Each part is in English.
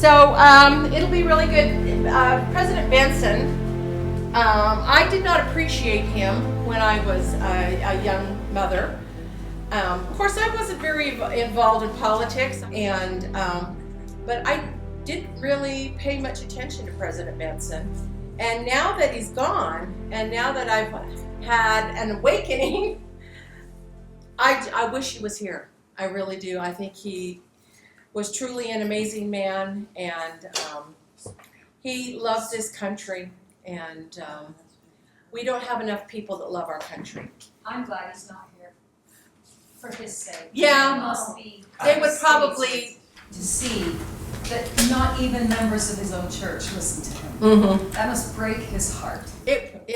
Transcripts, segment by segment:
So it'll be really good. President Benson, I did not appreciate him when I was a young mother. Of course, I wasn't very involved in politics, and but I didn't really pay much attention to President Benson. And now that he's gone, and now that I've had an awakening, I wish he was here. I really do. I think he was truly an amazing man, and he loves this country, and we don't have enough people that love our country. I'm glad he's not here for his sake. Yeah, it must be. They would probably to see that not even members of his own church listen to him. Mm-hmm. That must break his heart. It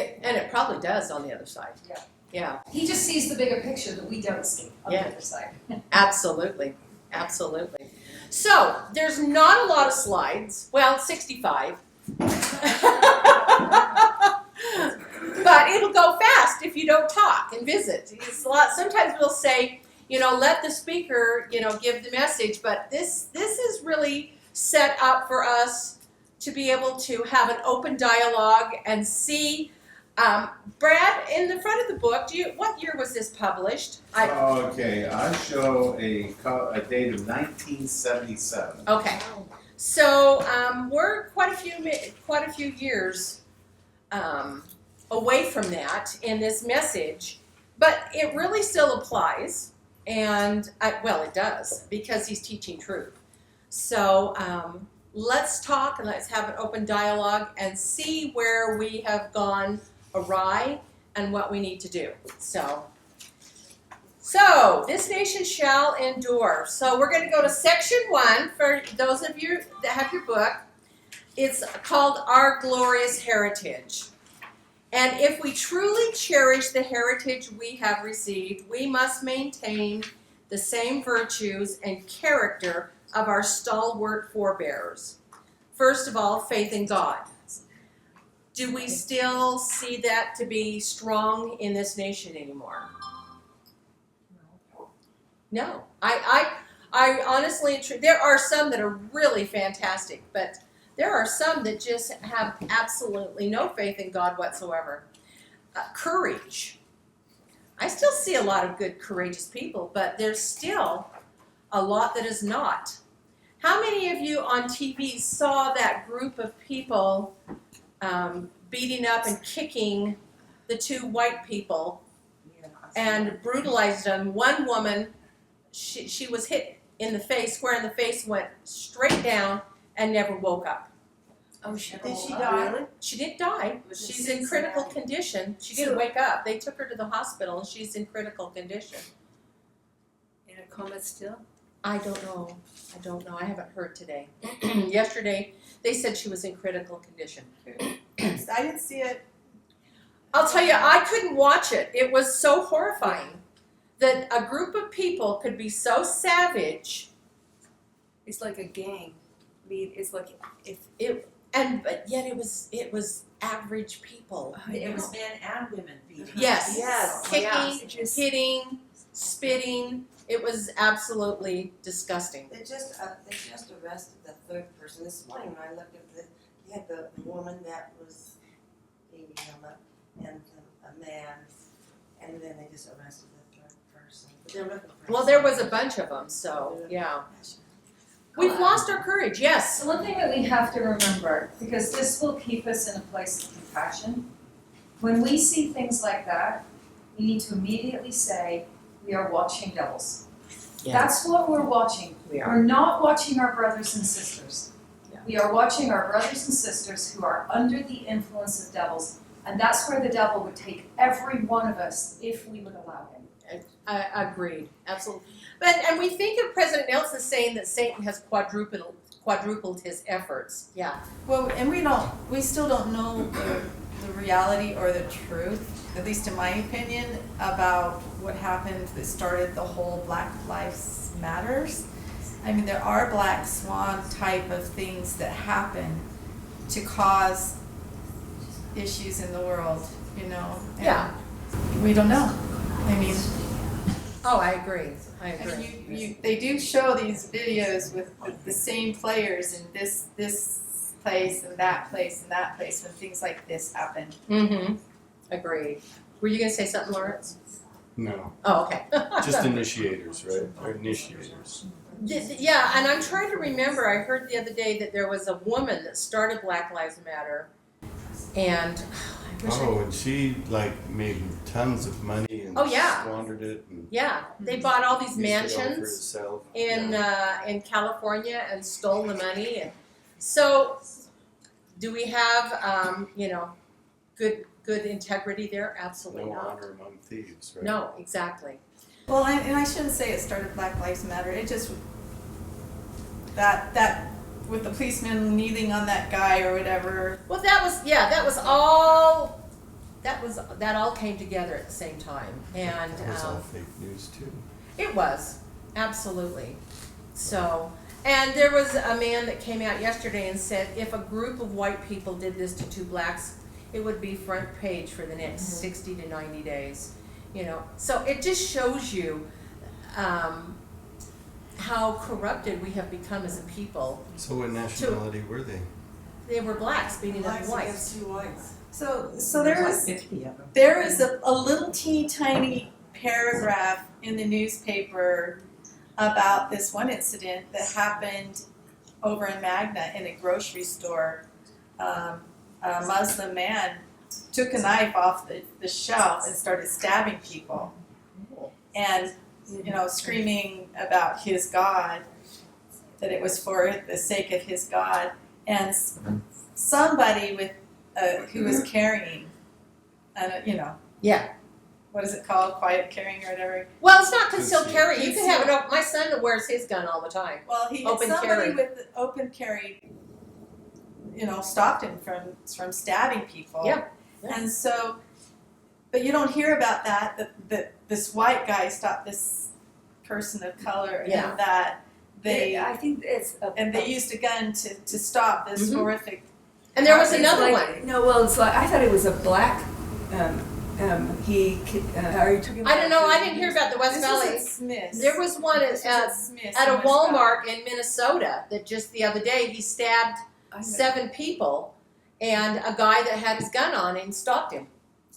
probably does on the other side. Yeah. Yeah. He just sees the bigger picture that we don't see on the other side. Absolutely. Absolutely. So, there's not a lot of slides. Well, 65. But it'll go fast if you don't talk and visit. It's a lot. Sometimes we'll say, let the speaker, give the message, but this is really set up for us to be able to have an open dialogue and see. Brad, in the front of the book, what year was this published? Okay, I show a date of 1977. Okay, so we're quite a few years away from that in this message, but it really still applies, and it does, because he's teaching truth. So let's talk and let's have an open dialogue and see where we have gone awry and what we need to do. So this nation shall endure. So we're going to go to section 1 for those of you that have your book. It's called Our Glorious Heritage. And if we truly cherish the heritage we have received, we must maintain the same virtues and character of our stalwart forebears. First of all, faith in God. Do we still see that to be strong in this nation anymore? No. I honestly, there are some that are really fantastic, but there are some that just have absolutely no faith in God whatsoever. Courage. I still see a lot of good, courageous people, but there's still a lot that is not. How many of you on TV saw that group of people beating up and kicking the two white people and brutalized them? One woman, she was hit in the face, square in the face, went straight down and never woke up. Oh, did she die? Really? She didn't die. She's in critical condition. She didn't wake up. They took her to the hospital, and she's in critical condition. In a coma still? I don't know. I haven't heard today. Yesterday, they said she was in critical condition. I didn't see it. I'll tell you, I couldn't watch it. It was so horrifying that a group of people could be so savage. It's like a gang. It's like But yet it was average people. It was men and women beating. Yes. Kicking, Yes. hitting, spitting. It was absolutely disgusting. They just arrested the third person this morning. When I looked at you had the woman that was beating him up, and a man, and then they just arrested the third person. But they're looking for Well, there was a bunch of them, so yeah. We've lost our courage, yes. So one thing that we have to remember, because this will keep us in a place of compassion, when we see things like that, we need to immediately say, we are watching devils. Yeah. That's what we're watching. We are. We're not watching our brothers and sisters. Yeah. We are watching our brothers and sisters who are under the influence of devils, and that's where the devil would take every one of us if we would allow him. Agreed, absolutely. And we think of President Nelson saying that Satan has quadrupled his efforts. Yeah. Well, and we still don't know the reality or the truth, at least in my opinion, about what happened that started the whole Black Lives Matters. I mean, there are black swan type of things that happen to cause issues in the world, And Yeah. we don't know. I mean, Oh, I agree. I I agree. mean, they do show these videos with the same players in this place and that place and that place when things like this happen. Mm-hmm. Agreed. Were you gonna say something, Lawrence? No, Oh, okay. just initiators, right? Or initiators. Yeah, and I'm trying to remember, I heard the other day that there was a woman that started Black Lives Matter, and I wish I Oh, and she like made tons of money and Oh, yeah. squandered it and yeah, they bought all these used it all for mansions herself. in California and stole the money, and so do we have good integrity there? Absolutely No not. honor among thieves, right? No, exactly. Well, and I shouldn't say it started Black Lives Matter. It just that with the policeman kneeling on that guy or whatever. Well, that all came together at the same time, and That was all fake news too. it was absolutely. So, and there was a man that came out yesterday and said if a group of white people did this to two blacks, it would be front page for the next 60 to 90 days. So it just shows you how corrupted we have become as a people. So what nationality were they? They were blacks beating up Blacks whites. against two whites. So there is a little teeny tiny paragraph in the newspaper about this one incident that happened over in Magna in a grocery store. A Muslim man took a knife off the shelf and started stabbing people, and screaming about his God, that it was for the sake of his God, and somebody with who was carrying, Yeah. what is it called, quiet carrying or whatever. Well, it's not concealed Concealed. carry. You can have it open. My son wears his gun all the time. Well, Open somebody carry. with open carry, stopped him from stabbing people. Yeah. Yeah. And so, but you don't hear about that this white guy stopped this person of color, Yeah. and that they I think it's they used a gun to stop this Mhm. horrific. And there was it's another like- one. No, well, it's like I thought it was a black. Are you talking about? I don't know. I didn't hear about the West This Valley. was at Smith's. There was one This was at Smith's at in a West Walmart Valley. in Minnesota that just the other day he stabbed I know. 7 people, and a guy that had his gun on him stopped him.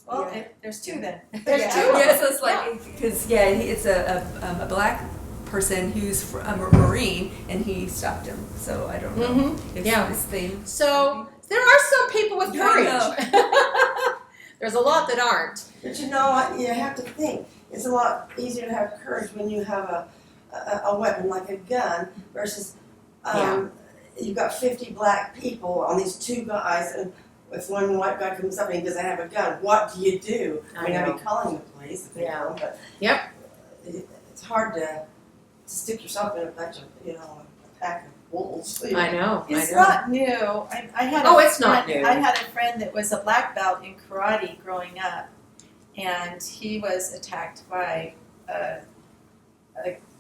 Well, Yeah. there's two then. There's yeah, two of them. Yeah, so it's like because it's a black person who's a Marine, and he stopped him. So I don't know. Mm-hmm. If Yeah. this thing. So there are some people with Yeah, I courage. There's a lot that aren't. But you have to think, it's a lot easier to have courage when you have a weapon like a gun versus you've got 50 black people on these two guys, and if one white guy comes up and he doesn't have a gun, what do you do? I I'd know. be calling the police if they Yeah. come, but Yep. it's hard to stick yourself in a bunch of, a pack of wolves. I know. It's I know. not new. I had Oh, a it's not friend- new. I had a friend that was a black belt in karate growing up, and he was attacked by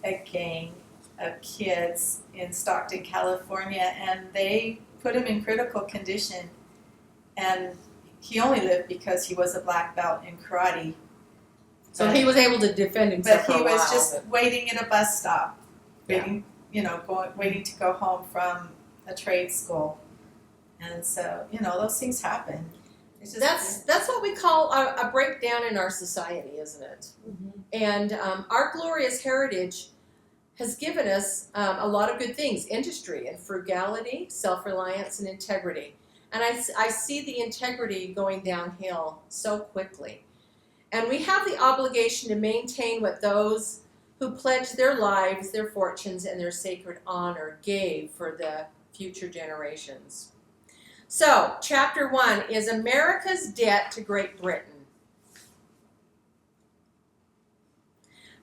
a gang of kids in Stockton, California, and they put him in critical condition, and he only lived because he was a black belt in karate. So he was able to defend himself But for he a while. was just waiting at a bus stop, Yeah. waiting to go home from a trade school, and so those things happen. It's just That's what we call a breakdown in our society, isn't it? And our glorious heritage has given us a lot of good things: industry and frugality, self-reliance, and integrity. And I see the integrity going downhill so quickly. And we have the obligation to maintain what those who pledged their lives, their fortunes, and their sacred honor gave for the future generations. So, chapter 1 is America's debt to Great Britain.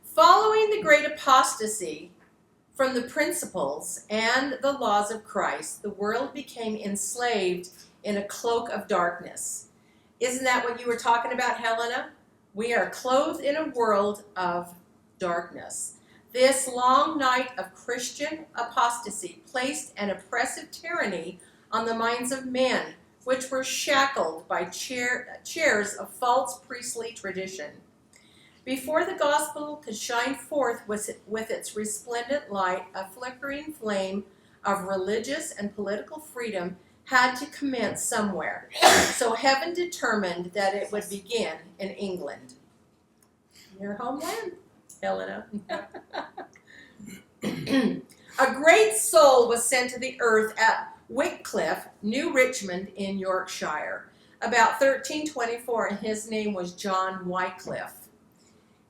Following the great apostasy from the principles and the laws of Christ, the world became enslaved in a cloak of darkness. Isn't that what you were talking about, Helena? We are clothed in a world of darkness. This long night of Christian apostasy placed an oppressive tyranny on the minds of men, which were shackled by chairs of false priestly tradition. Before the gospel could shine forth with its resplendent light, a flickering flame of religious and political freedom had to commence somewhere. So heaven determined that it would begin in England. Your homeland, Helena. A great soul was sent to the earth at Wycliffe, New Richmond in Yorkshire, about 1324, and his name was John Wycliffe.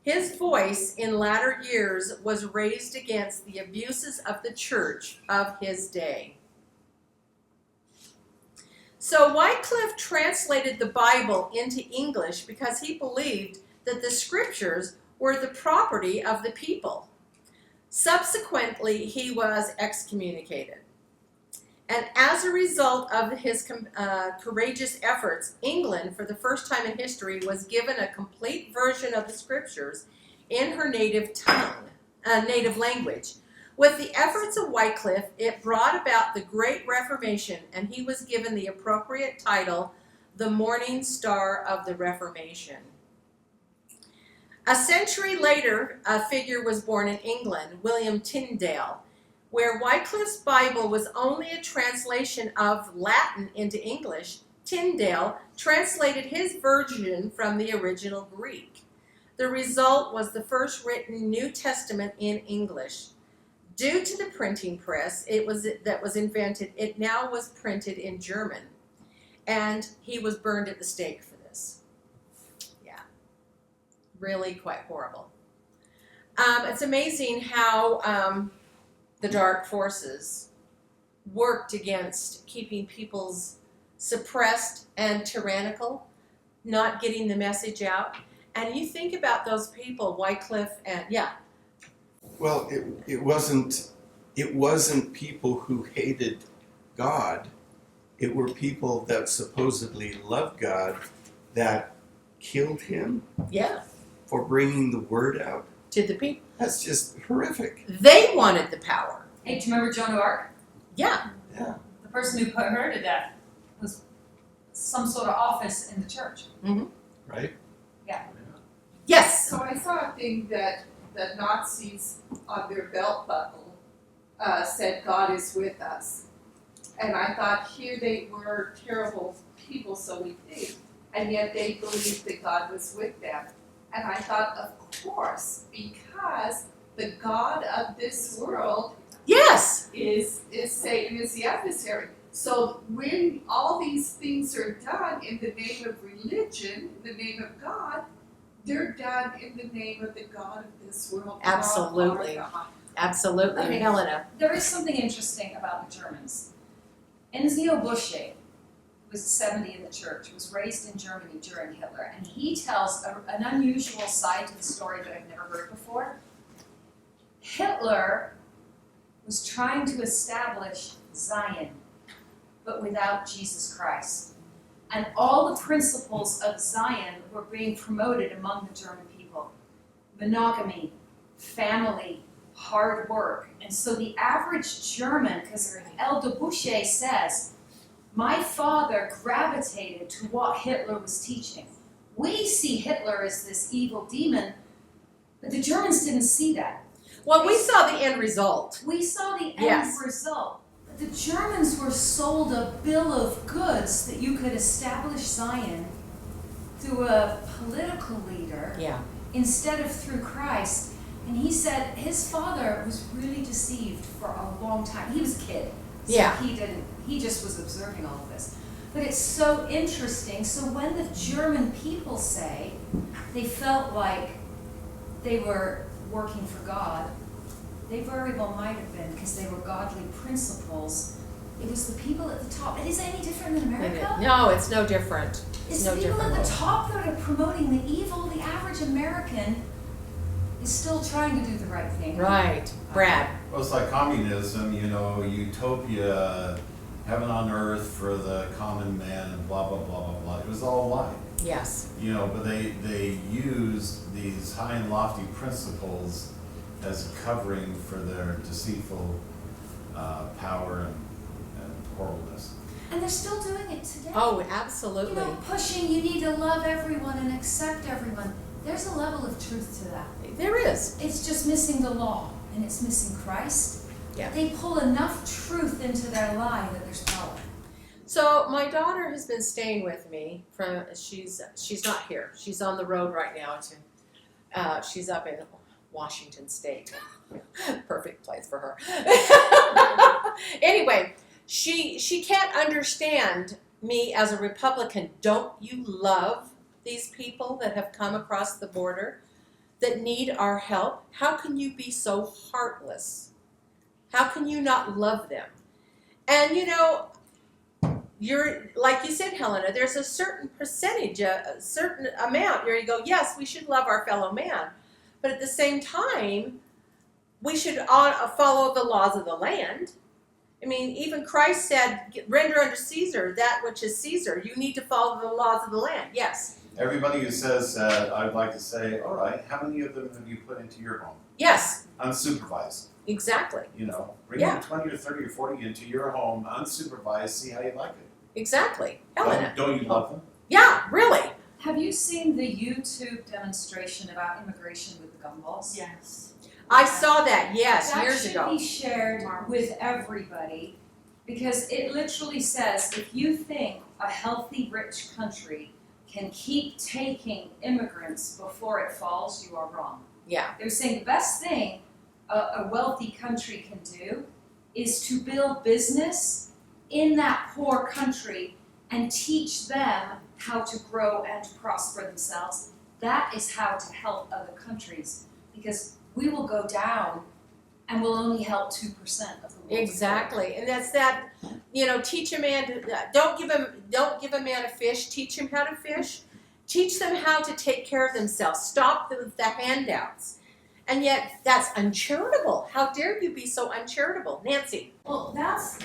His voice in latter years was raised against the abuses of the church of his day. So Wycliffe translated the Bible into English because he believed that the scriptures were the property of the people. Subsequently, he was excommunicated. And as a result of his courageous efforts, England, for the first time in history, was given a complete version of the scriptures in her native language. With the efforts of Wycliffe, it brought about the Great Reformation, and he was given the appropriate title, the Morning Star of the Reformation. A century later, a figure was born in England, William Tyndale. Where Wycliffe's Bible was only a translation of Latin into English, Tyndale translated his version from the original Greek. The result was the first written New Testament in English. Due to the printing press that was invented, it now was printed in German. And he was burned at the stake for this. Yeah, really quite horrible. It's amazing how the dark forces worked against keeping people's suppressed and tyrannical, not getting the message out. And you think about those people, Wycliffe and, yeah. Well, it wasn't people who hated God. It were people that supposedly loved God that killed him Yeah, for bringing the word out. to the people. That's just horrific. They wanted the power. Hey, do you remember Joan of Arc? Yeah, Yeah. The person who put her to death was some sort of office in the church. Right? yes. So I saw a thing that the Nazis on their belt buckle said, "God is with us." And I thought, here they were terrible people, so we think, and yet they believed that God was with them. And I thought, of course, because the God of this world Yes. is Satan, is the adversary. So when all these things are done in the name of religion, in the name of God, they're done in the name of the God of this world. Absolutely. God. Absolutely. Okay. Helena. There is something interesting about the Germans. Enzio Busche, who was 70 in the church, was raised in Germany during Hitler, and he tells an unusual side to the story that I've never heard before. Hitler was trying to establish Zion, but without Jesus Christ. And all the principles of Zion were being promoted among the German people. Monogamy, family, hard work. And so the average German, because Elder Busche says, my father gravitated to what Hitler was teaching. We see Hitler as this evil demon, but the Germans didn't see that. Well, we saw the end result. We saw the end Yes. result. The Germans were sold a bill of goods that you could establish Zion through a political leader Yeah. instead of through Christ. And he said his father was really deceived for a long time. He was a kid, so Yeah. he just was observing all of this. But it's so interesting. So when the German people say they felt like they were working for God, they very well might have been, because they were godly principles. It was the people at the top. Is it any different than America? No, it's no different. It's no the people different. at the top that are promoting the evil. The average American is still trying to do the right thing. Right. Brad. Well, it's like communism, utopia, heaven on earth for the common man, and blah, blah, blah, blah, blah. It was all a lie. Yes. But they used these high and lofty principles as a covering for their deceitful power and horribleness. And they're still doing it today. Oh, You absolutely. know, pushing you need to love everyone and accept everyone. There's a level of truth to that. There is. It's just missing the law, and it's missing Christ. Yeah. They pull enough truth into their lie that there's power. So my daughter has been staying with me she's not here. She's on the road right now she's up in Washington State. Perfect place for her. Anyway, she can't understand me as a Republican. Don't you love these people that have come across the border that need our help? How can you be so heartless? How can you not love them? And you're, like you said, Helena, there's a certain percentage, a certain amount where you go, yes, we should love our fellow man. But at the same time, we should follow the laws of the land. I mean, even Christ said, render unto Caesar that which is Caesar. You need to follow the laws of the land. Yes. Everybody who says, I'd like to say, all right, how many of them have you put into your home? Yes, Unsupervised. exactly. Bring Yeah. 20 or 30 or 40 into your home, unsupervised, see how you like it. Exactly. Helena. Don't you love them? Yeah, really. Have you seen the YouTube demonstration about immigration with the gumballs? Yes. I saw that, yes, years That ago. should be shared with everybody, because it literally says, if you think a healthy, rich country can keep taking immigrants before it falls, you are wrong. Yeah. They're saying the best thing a wealthy country can do is to build business in that poor country and teach them how to grow and to prosper themselves. That is how to help other countries, because we will go down and we'll only help 2% of the world. Exactly, and that's that. Teach a man to don't give a man a fish. Teach him how to fish. Teach them how to take care of themselves. Stop the handouts. And yet, that's uncharitable. How dare you be so uncharitable, Nancy? Well, that's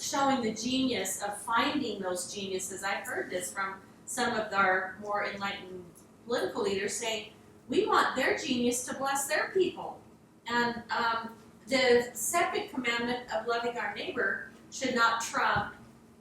showing the genius of finding those geniuses. I've heard this from some of our more enlightened political leaders saying, we want their genius to bless their people. And the second commandment of loving our neighbor should not trump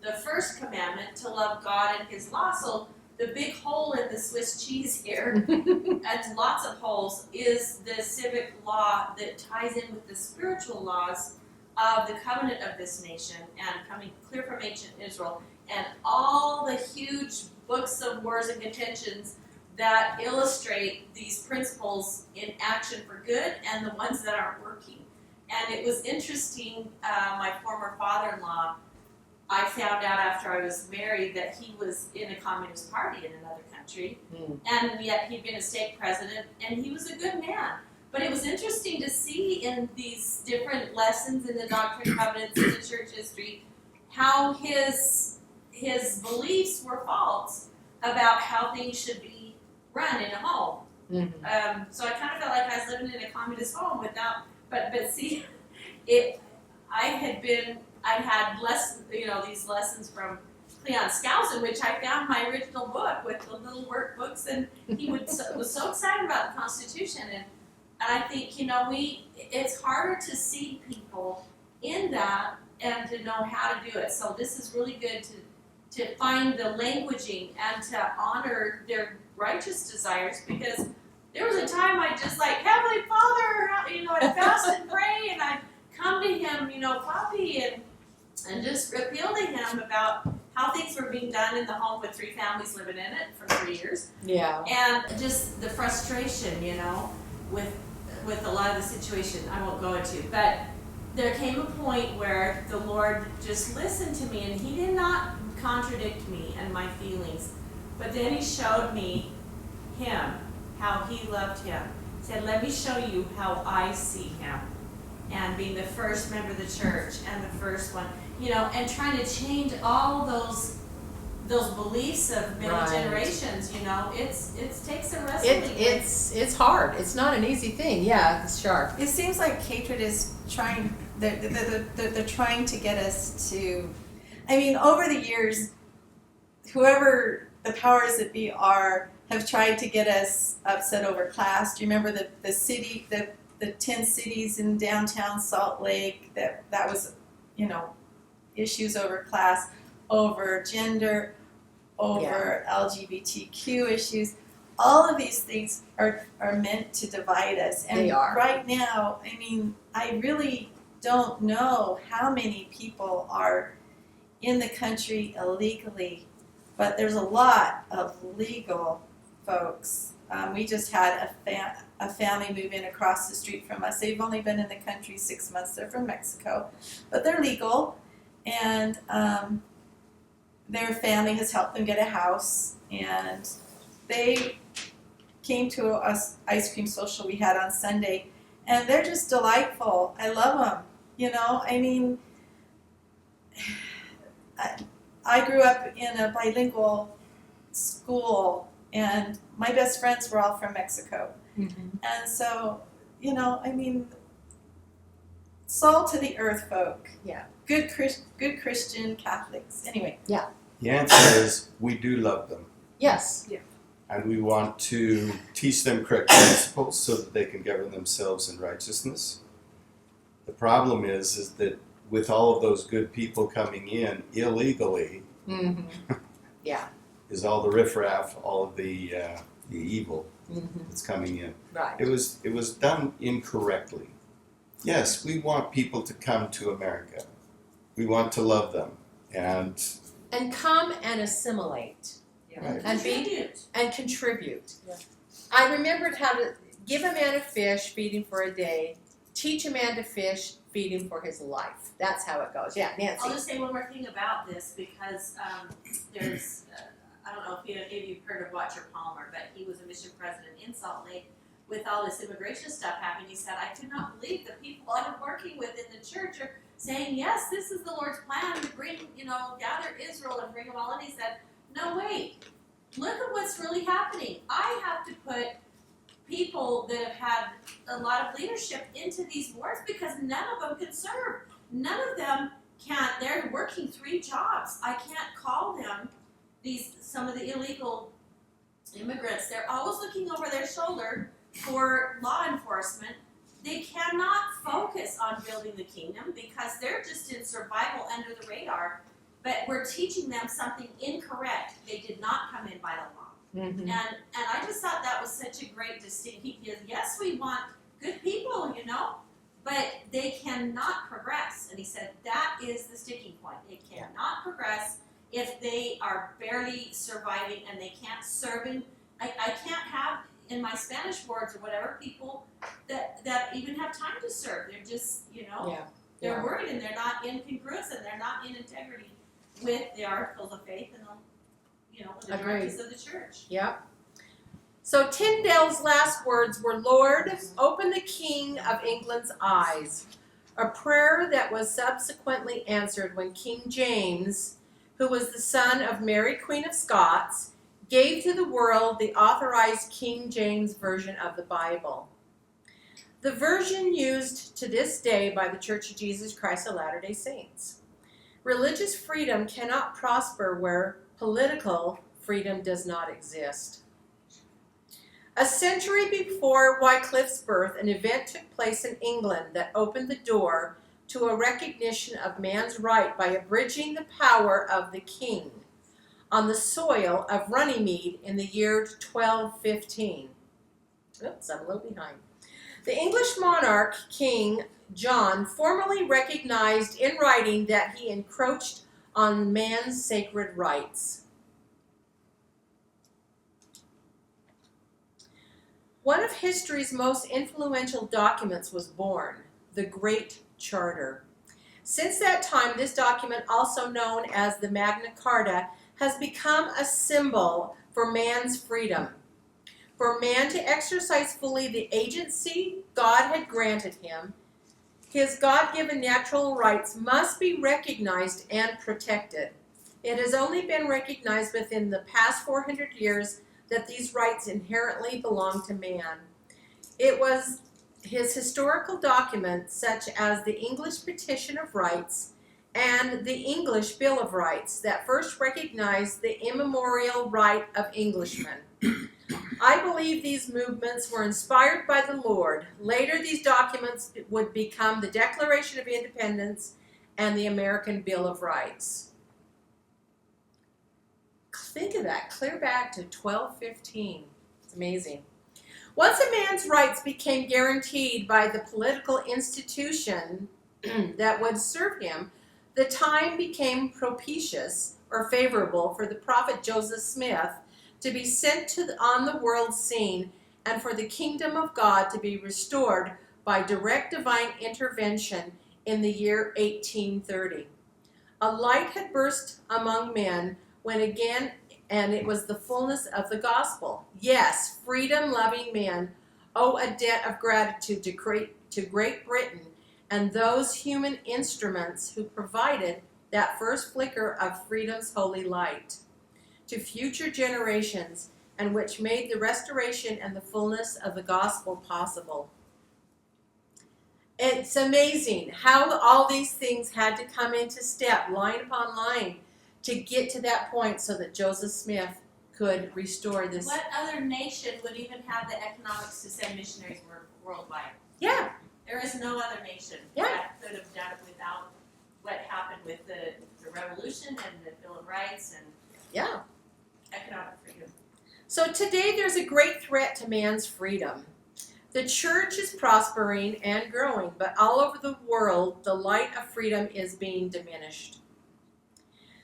the first commandment to love God and His law. So the big hole in the Swiss cheese here, and lots of holes, is the civic law that ties in with the spiritual laws of the covenant of this nation and coming clear from ancient Israel, and all the huge books of wars and contentions that illustrate these principles in action for good and the ones that aren't working. And it was interesting, my former father-in-law, I found out after I was married that he was in a communist party in another country, and yet he'd been a stake president, and he was a good man. But it was interesting to see in these different lessons in the Doctrine and Covenants in the church history how his beliefs were false about how things should be run in a home. So I kind of felt like I was living in a communist home without, but see, I had these lessons from Cleon Skousen, which I found my original book with the little workbooks, and he was so excited about the Constitution, and I think it's harder to see people in that and to know how to do it. So this is really good to find the languaging and to honor their righteous desires, because there was a time I just like, Heavenly Father, I'd fast and pray, and I'd come to Him, Poppy, and just appeal to Him about how things were being done in the home with 3 families living in it for 3 years. Yeah. And just the frustration, with a lot of the situation I won't go into. But there came a point where the Lord just listened to me, and He did not contradict me and my feelings. But then He showed me Him, how He loved Him. He said, let me show you how I see Him. And being the first member of the church and the first one, and trying to change all those beliefs of many generations, it takes a wrestling. It's hard. It's not an easy thing. Yeah, it's sharp. It seems like hatred is trying. They're trying to get us to. I mean, over the years, whoever the powers that be have tried to get us upset over class. Do you remember the 10 cities in downtown Salt Lake? That was, issues over class, over gender, over LGBTQ issues. all of these things are meant to divide us. And They are. right now, I mean, I really don't know how many people are in the country illegally, but there's a lot of legal folks. We just had a family move in across the street from us. They've only been in the country 6 months. They're from Mexico, but they're legal, and their family has helped them get a house, and they came to us ice cream social we had on Sunday, and they're just delightful. I love them. You know, I mean, I grew up in a bilingual school, and my best friends were all from Mexico. And so, you know, I mean, salt to the earth folk. Yeah. Good Christian Catholics. Anyway. The answer is we do love them. Yes. And we want to teach them correct principles so that they can govern themselves in righteousness. The problem is that with all of those good people coming in illegally, Yeah. is all the riffraff, all of the evil that's coming in. Right. It was done incorrectly. Yes, we want people to come to America. We want to love them, and come and assimilate. right. And be Contribute. and contribute. Yeah. I remembered how to give a man a fish, feed him for a day. Teach a man to fish, feed him for his life. That's how it goes. Yeah, Nancy. I'll just say one more thing about this because there's, I don't know if any of you've heard of Watcher Palmer, but he was a mission president in Salt Lake. With all this immigration stuff happening, he said, I could not believe the people I'm working with in the church are saying, yes, this is the Lord's plan to bring, gather Israel and bring them all in. He said, no, wait, look at what's really happening. I have to put people that have had a lot of leadership into these wars because none of them can serve. None of them can. They're working 3 jobs. I can't call them some of the illegal immigrants. They're always looking over their shoulder for law enforcement. They cannot focus on building the kingdom because they're just in survival under the radar. But we're teaching them something incorrect. They did not come in by the law. And I just thought that was such a great distinction. Because yes, we want good people, but they cannot progress. And he said that is the sticking point. They cannot progress if they are barely surviving and they can't serve. I can't have in my Spanish wards or whatever people that even have time to serve. They're just, they're worried and they're not in congruence and they're not in integrity with the articles of faith and the directives of the church. Yep. So Tyndale's last words were, Lord, open the King of England's eyes. A prayer that was subsequently answered when King James, who was the son of Mary, Queen of Scots, gave to the world the authorized King James Version of the Bible. The version used to this day by the Church of Jesus Christ of Latter-day Saints. Religious freedom cannot prosper where political freedom does not exist. A century before Wycliffe's birth, an event took place in England that opened the door to a recognition of man's right by abridging the power of the king on the soil of Runnymede in the year 1215. Oops, I'm a little behind. The English monarch, King John, formally recognized in writing that he encroached on man's sacred rights. One of history's most influential documents was born, the Great Charter. Since that time, this document, also known as the Magna Carta, has become a symbol for man's freedom. For man to exercise fully the agency God had granted him, his God-given natural rights must be recognized and protected. It has only been recognized within the past 400 years that these rights inherently belong to man. It was his historical documents, such as the English Petition of Rights and the English Bill of Rights, that first recognized the immemorial right of Englishmen. I believe these movements were inspired by the Lord. Later, these documents would become the Declaration of Independence and the American Bill of Rights. Think of that, clear back to 1215. It's amazing. Once a man's rights became guaranteed by the political institution that would serve him, the time became propitious or favorable for the prophet Joseph Smith to be sent on the world scene and for the kingdom of God to be restored by direct divine intervention in the year 1830. A light had burst among men when again, and it was the fullness of the gospel. Yes, freedom-loving men owe a debt of gratitude to Great Britain and those human instruments who provided that first flicker of freedom's holy light to future generations, and which made the restoration and the fullness of the gospel possible. It's amazing how all these things had to come into step, line upon line, to get to that point so that Joseph Smith could restore this. What other nation would even have the economics to send missionaries worldwide? Yeah, There is no other nation that could have done it without what happened with the revolution and the Bill of Rights and yeah. economic freedom. So today there's a great threat to man's freedom. The church is prospering and growing, but all over the world, the light of freedom is being diminished.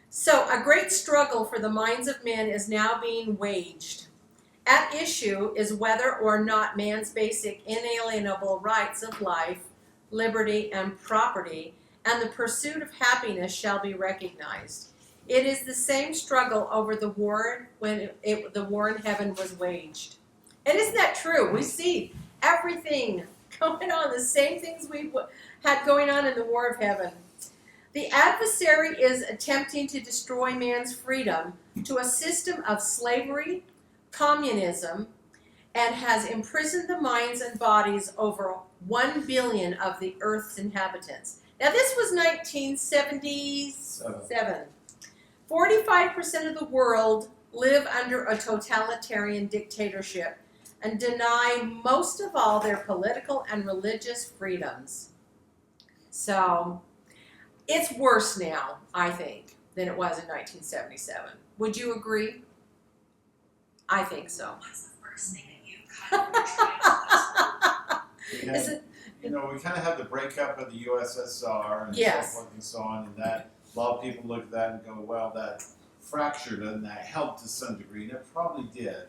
So a great struggle for the minds of men is now being waged. At issue is whether or not man's basic inalienable rights of life, liberty, and property, and the pursuit of happiness shall be recognized. It is the same struggle over the war when the war in heaven was waged. And isn't that true? We see everything going on, the same things we had going on in the war of heaven. The adversary is attempting to destroy man's freedom to a system of slavery, communism, and has imprisoned the minds and bodies over 1 billion of the earth's inhabitants. Now this was 1977. 45% of the world live under a totalitarian dictatorship and deny most of all their political and religious freedoms. So it's worse now, I think, than it was in 1977. Would you agree? I think so. What's the first thing that you kind of tried to Is it? We kind of had the breakup of the USSR and Yes. so forth and so on, and that a lot of people look at that and go, well, that fractured and that helped to some degree, and it probably did.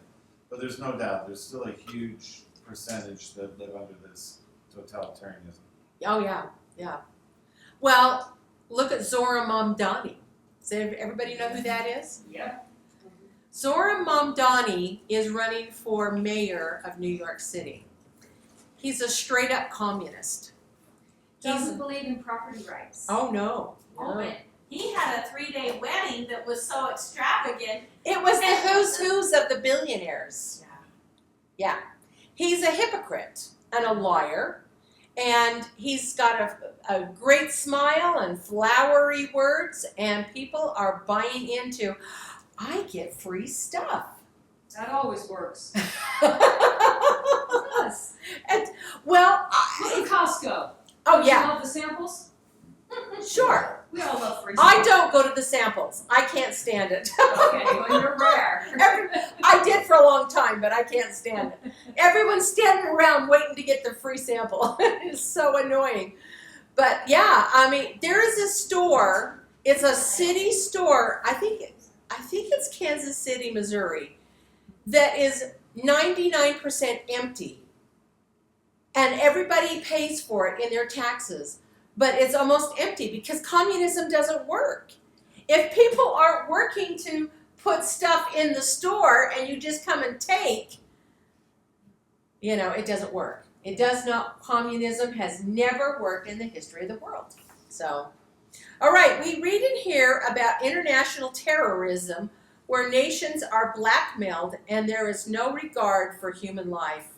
But there's no doubt there's still a huge percentage that live under this totalitarianism. Oh, yeah, yeah. Well, look at Zora Mamdani. Does everybody know who that is? Yep. Zora Mamdani is running for mayor of New York City. He's a straight-up communist. Doesn't believe in property rights. Oh, no. Oh, No. but he had a 3-day wedding that was so extravagant. It was the who's who's of the billionaires. Yeah. Yeah. He's a hypocrite and a liar, and he's got a great smile and flowery words, and people are buying into, I get free stuff. That always works. Yes. And, well, Look at Costco. oh Don't you yeah, love the samples? sure. We all love free I samples. don't go to the samples. I can't stand it. Okay, well you're rare. I did for a long time, but I can't stand it. Everyone's standing around waiting to get their free sample. It's so annoying. But yeah, I mean, there is a store. It's a city store. I think it's Kansas City, Missouri, that is 99% empty, and everybody pays for it in their taxes. But it's almost empty because communism doesn't work. If people aren't working to put stuff in the store and you just come and take, it doesn't work. It does not. Communism has never worked in the history of the world. So, all right, we read in here about international terrorism where nations are blackmailed and there is no regard for human life.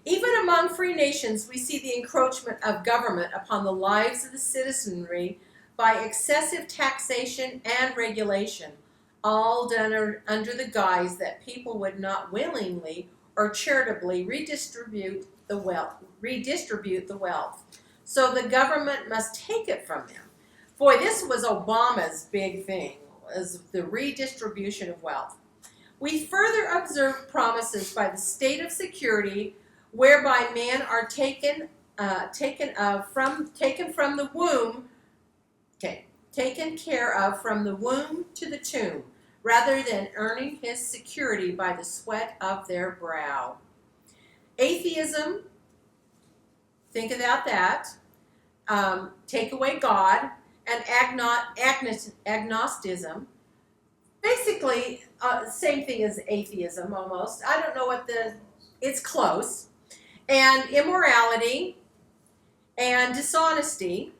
Even among free nations, we see the encroachment of government upon the lives of the citizenry by excessive taxation and regulation, all done under the guise that people would not willingly or charitably redistribute the wealth. So the government must take it from them. Boy, this was Obama's big thing, was the redistribution of wealth. We further observe promises by the state of security whereby men are taken care of from the womb to the tomb, rather than earning his security by the sweat of their brow. Atheism, think about that. Take away God, and agnosticism. Basically, same thing as atheism almost. I don't know it's close. And immorality and dishonesty.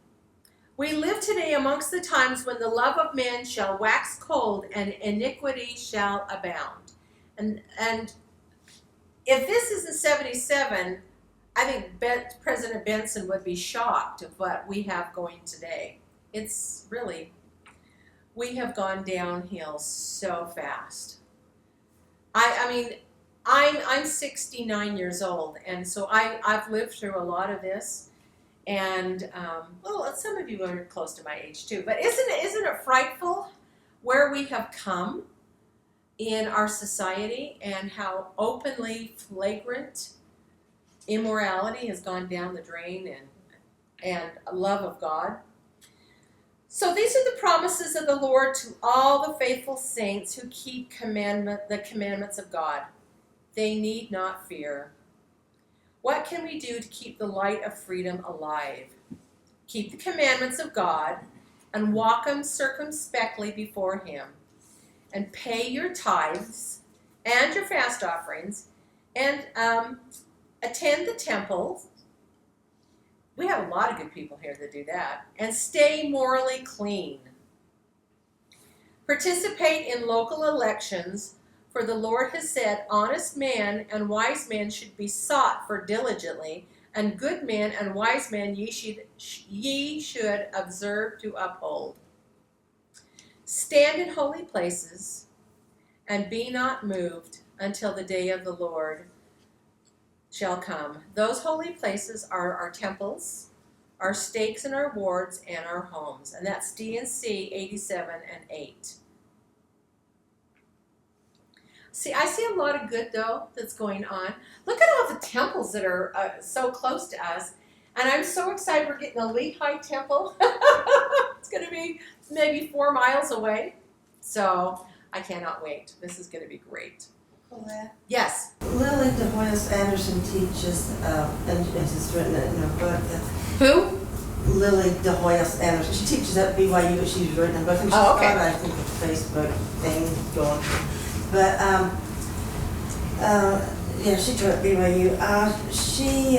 We live today amongst the times when the love of men shall wax cold and iniquity shall abound. And if this is in 77, I think President Benson would be shocked at what we have going today. It's really, we have gone downhill so fast. I mean, I'm 69 years old, and so I've lived through a lot of this. And well, some of you are close to my age too. But isn't it frightful where we have come in our society and how openly flagrant immorality has gone down the drain and love of God? So these are the promises of the Lord to all the faithful saints who keep the commandments of God. They need not fear. What can we do to keep the light of freedom alive? Keep the commandments of God and walk them circumspectly before Him. And pay your tithes and your fast offerings and attend the temple. We have a lot of good people here that do that. And stay morally clean. Participate in local elections, for the Lord has said, honest man and wise man should be sought for diligently, and good men and wise men ye should observe to uphold. Stand in holy places, and be not moved until the day of the Lord shall come. Those holy places are our temples, our stakes and our wards, and our homes. And that's D&C 87 and 8. See, I see a lot of good, though, that's going on. Look at all the temples that are so close to us. And I'm so excited we're getting a Lehigh temple. It's going to be maybe 4 miles away. So I cannot wait. This is going to be great. Colette? Yes. Lily DeHoyos Anderson teaches, and it's written in her book. Who? Lily DeHoyos Anderson. She teaches at BYU, but she's written a book. And she's got, I think, a Facebook thing going. But, yeah, she taught at BYU. She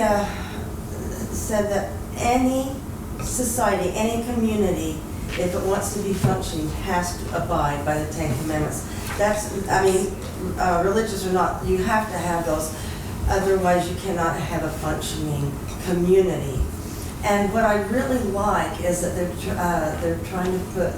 said that any society, any community, if it wants to be functioning, has to abide by the 10 Commandments. That's, I mean, religious or not, you have to have those. Otherwise, you cannot have a functioning community. And what I really like is that they're trying to put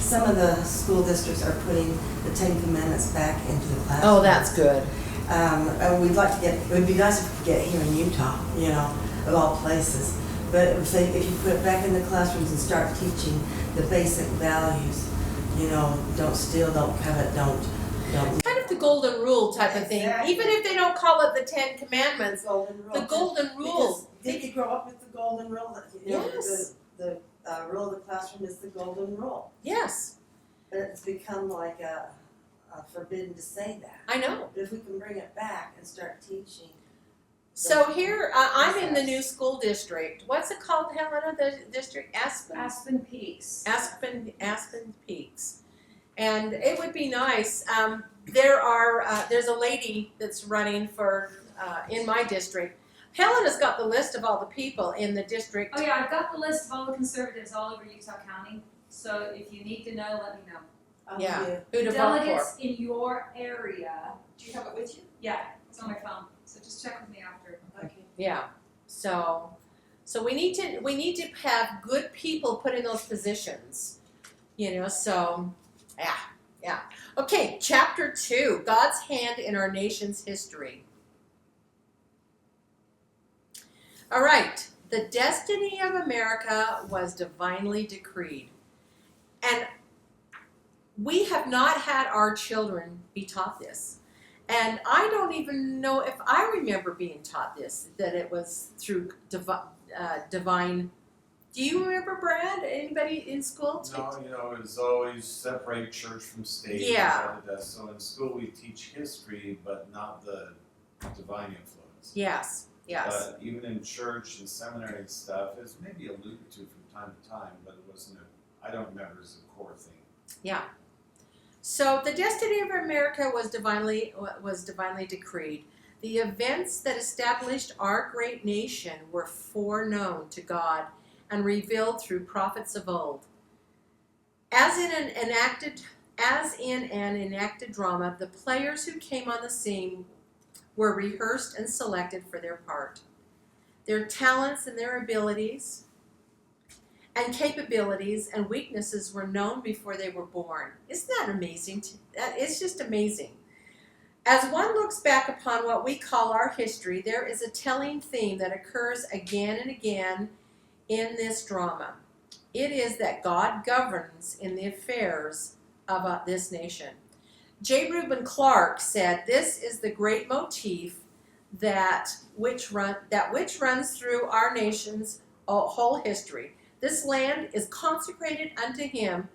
some of the school districts are putting the 10 Commandments back into the classroom. Oh, that's good. And we'd like to get. It would be nice if we could get it here in Utah, you know, of all places. But if you put it back in the classrooms and start teaching the basic values, you know, don't steal, don't covet, don't. Kind of the golden rule type of thing. Exactly. Even if they don't call it the 10 Commandments, Golden rule. the golden rule. Did you grow up with the golden rule? That, you know, Yes. The rule of the classroom is the golden rule. Yes, But it's become like forbidden to say that. I know. But if we can bring it back and start teaching. So here, I'm in the new school district. What's it called, Helena? The district? Aspen Peaks. Aspen Peaks. And it would be nice. There's a lady that's running for in my district. Helena's got the list of all the people in the district. Oh yeah, I've got the list of all the conservatives all over Utah County. So if you need to know, let me know. Yeah, who to vote for. Delegates in your area. Do you have it with you? Yeah, it's on my phone. So just check with me after. Okay. Yeah. So we need to have good people put in those positions. You know, so yeah. Okay, chapter 2, God's hand in our nation's history. All right, the destiny of America was divinely decreed. And we have not had our children be taught this. And I don't even know if I remember being taught this, that it was through divine. Do you remember, Brad? Anybody in school? No, it was always separate church from state. Yeah. So in school we teach history, but not the divine influence. Yes, yes. But even in church and seminary and stuff, it's maybe alluded to from time to time, but it wasn't I don't remember as a core thing. Yeah. So the destiny of America was divinely decreed. The events that established our great nation were foreknown to God and revealed through prophets of old. As in an enacted drama, the players who came on the scene were rehearsed and selected for their part. Their talents and their abilities and capabilities and weaknesses were known before they were born. Isn't that amazing? It's just amazing. As one looks back upon what we call our history, there is a telling theme that occurs again and again in this drama. It is that God governs in the affairs of this nation. J. Reuben Clark said, "This is the great motif that which runs through our nation's whole history. This land is consecrated unto him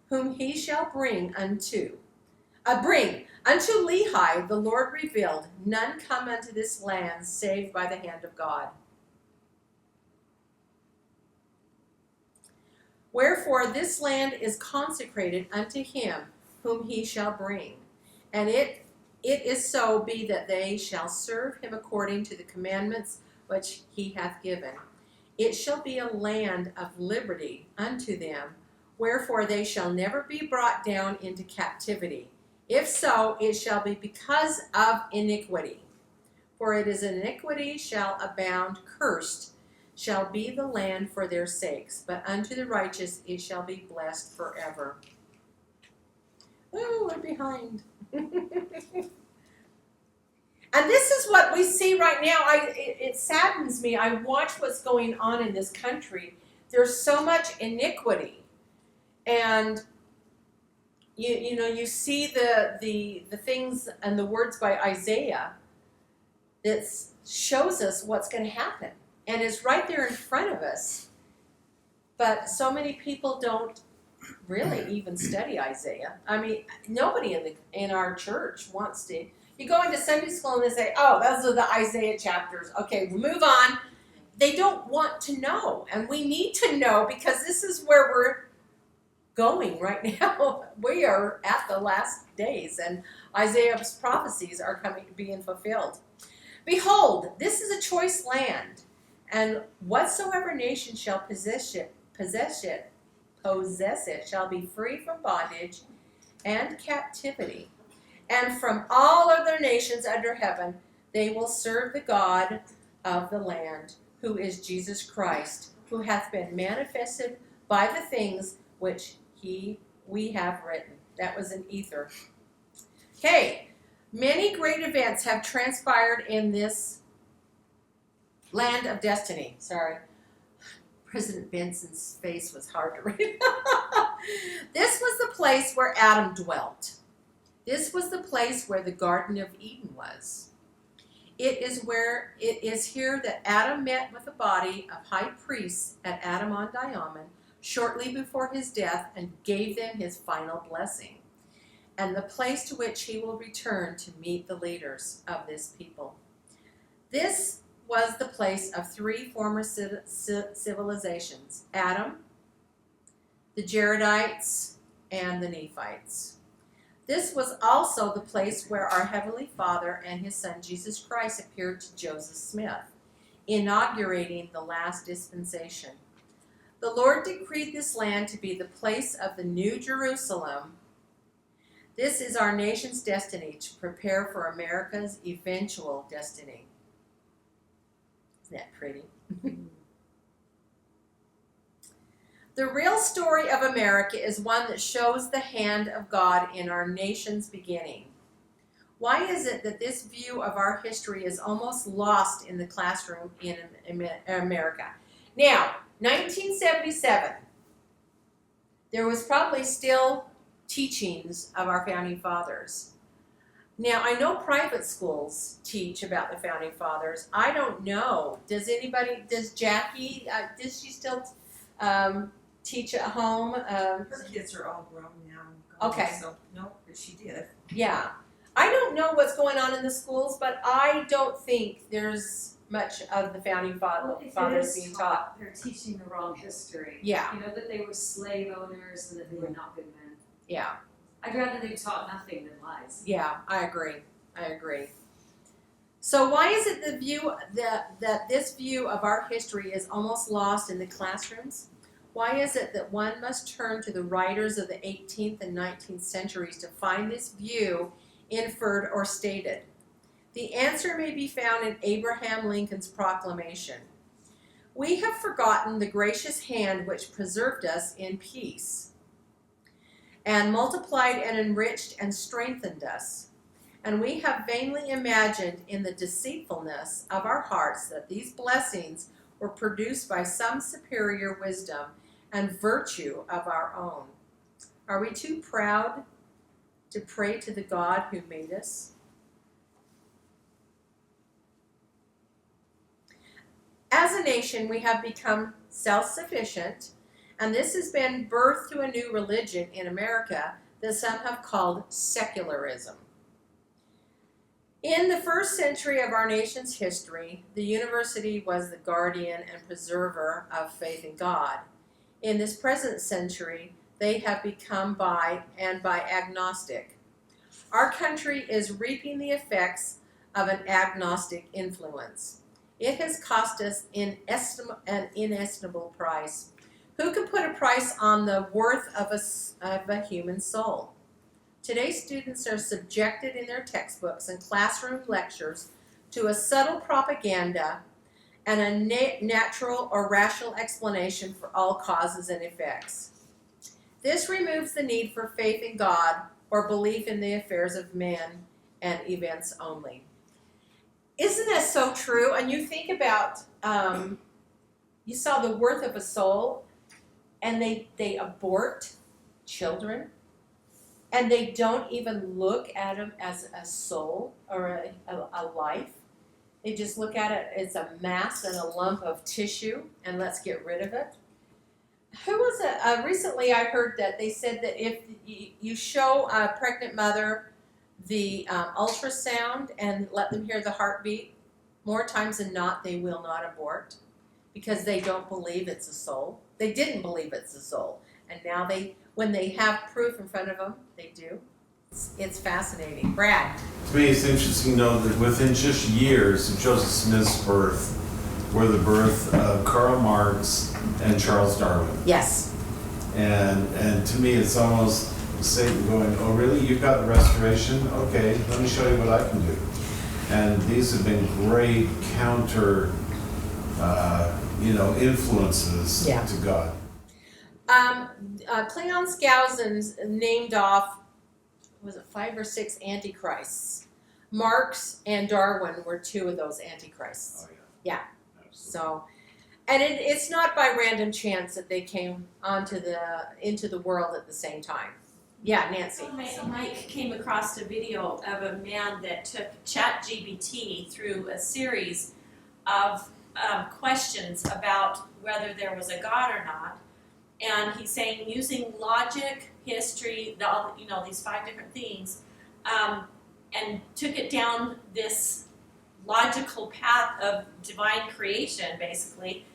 whom he shall bring unto Lehi the Lord revealed. None come unto this land save by the hand of God. Wherefore this land is consecrated unto him whom he shall bring. And it is so be that they shall serve him according to the commandments which he hath given. It shall be a land of liberty unto them, wherefore they shall never be brought down into captivity. If so, it shall be because of iniquity. For it is iniquity shall abound, cursed shall be the land for their sakes, but unto the righteous it shall be blessed forever." Ooh, we're behind. And this is what we see right now. It saddens me. I watch what's going on in this country. There's so much iniquity. And you see the things and the words by Isaiah that shows us what's going to happen. And it's right there in front of us. But so many people don't really even study Isaiah. I mean, nobody in our church wants to. You go into Sunday school and they say, "Oh, those are the Isaiah chapters. Okay, we'll move on." They don't want to know. And we need to know, because this is where we're going right now. We are at the last days, and Isaiah's prophecies are being fulfilled. "Behold, this is a choice land, and whatsoever nation shall possess it shall be free from bondage and captivity. And from all other nations under heaven they will serve the God of the land, who is Jesus Christ, who hath been manifested by the things which we have written." That was in Ether. Okay, many great events have transpired in this land of destiny. Sorry. President Benson's face was hard to read. This was the place where Adam dwelt. This was the place where the Garden of Eden was. It is here that Adam met with a body of high priests at Adam-on-Diamond shortly before his death and gave them his final blessing, and the place to which he will return to meet the leaders of this people. This was the place of three former civilizations: Adam, the Jaredites, and the Nephites. This was also the place where our Heavenly Father and His Son Jesus Christ appeared to Joseph Smith, inaugurating the last dispensation. The Lord decreed this land to be the place of the New Jerusalem. This is our nation's destiny, to prepare for America's eventual destiny. Isn't that pretty? The real story of America is one that shows the hand of God in our nation's beginning. Why is it that this view of our history is almost lost in the classroom in America? Now, 1977, there was probably still teachings of our founding fathers. Now, I know private schools teach about the founding fathers. I don't know. Does Jackie, does she still teach at home? Her kids are all grown now. Okay. So, no, but she did. Yeah. I don't know what's going on in the schools, but I don't think there's much of the founding Well, if it fathers is being taught. they're teaching the wrong history. Yeah. You know, that they were slave owners and that they were not good men. Yeah. I'd rather they taught nothing than lies. Yeah, I agree. So why is it that this view of our history is almost lost in the classrooms? Why is it that one must turn to the writers of the 18th and 19th centuries to find this view inferred or stated? The answer may be found in Abraham Lincoln's proclamation. We have forgotten the gracious hand which preserved us in peace, and multiplied and enriched and strengthened us. And we have vainly imagined in the deceitfulness of our hearts that these blessings were produced by some superior wisdom and virtue of our own. Are we too proud to pray to the God who made us? As a nation, we have become self-sufficient, and this has been birthed to a new religion in America that some have called secularism. In the first century of our nation's history, the university was the guardian and preserver of faith in God. In this present century, they have become agnostic. Our country is reaping the effects of an agnostic influence. It has cost us an inestimable price. Who can put a price on the worth of a human soul? Today's students are subjected in their textbooks and classroom lectures to a subtle propaganda and a natural or rational explanation for all causes and effects. This removes the need for faith in God or belief in the affairs of men and events only. Isn't that so true? And you think about, you saw the worth of a soul, and they abort children, and they don't even look at them as a soul or a life. They just look at it as a mass and a lump of tissue, and let's get rid of it. Who was it? Recently I heard that they said that if you show a pregnant mother the ultrasound and let them hear the heartbeat, more times than not they will not abort because they don't believe it's a soul. They didn't believe it's a soul, and now when they have proof in front of them, they do. It's fascinating. Brad. To me, it's interesting to know that within just years of Joseph Smith's birth were the birth of Karl Marx and Charles Darwin. Yes. And to me, it's almost Satan going, oh really, you've got the restoration? Okay, let me show you what I can do. And these have been great counter, influences to God. Cleon Skousen's named off, was it 5 or 6 antichrists? Marx and Darwin were 2 of those antichrists. Oh yeah. Yeah. Absolutely. So, and it's not by random chance that they came into the world at the same time. Yeah, Nancy. Mike came across a video of a man that took ChatGPT through a series of questions about whether there was a God or not, and he's saying using logic, history, these 5 different things, and took it down this logical path of divine creation. Basically,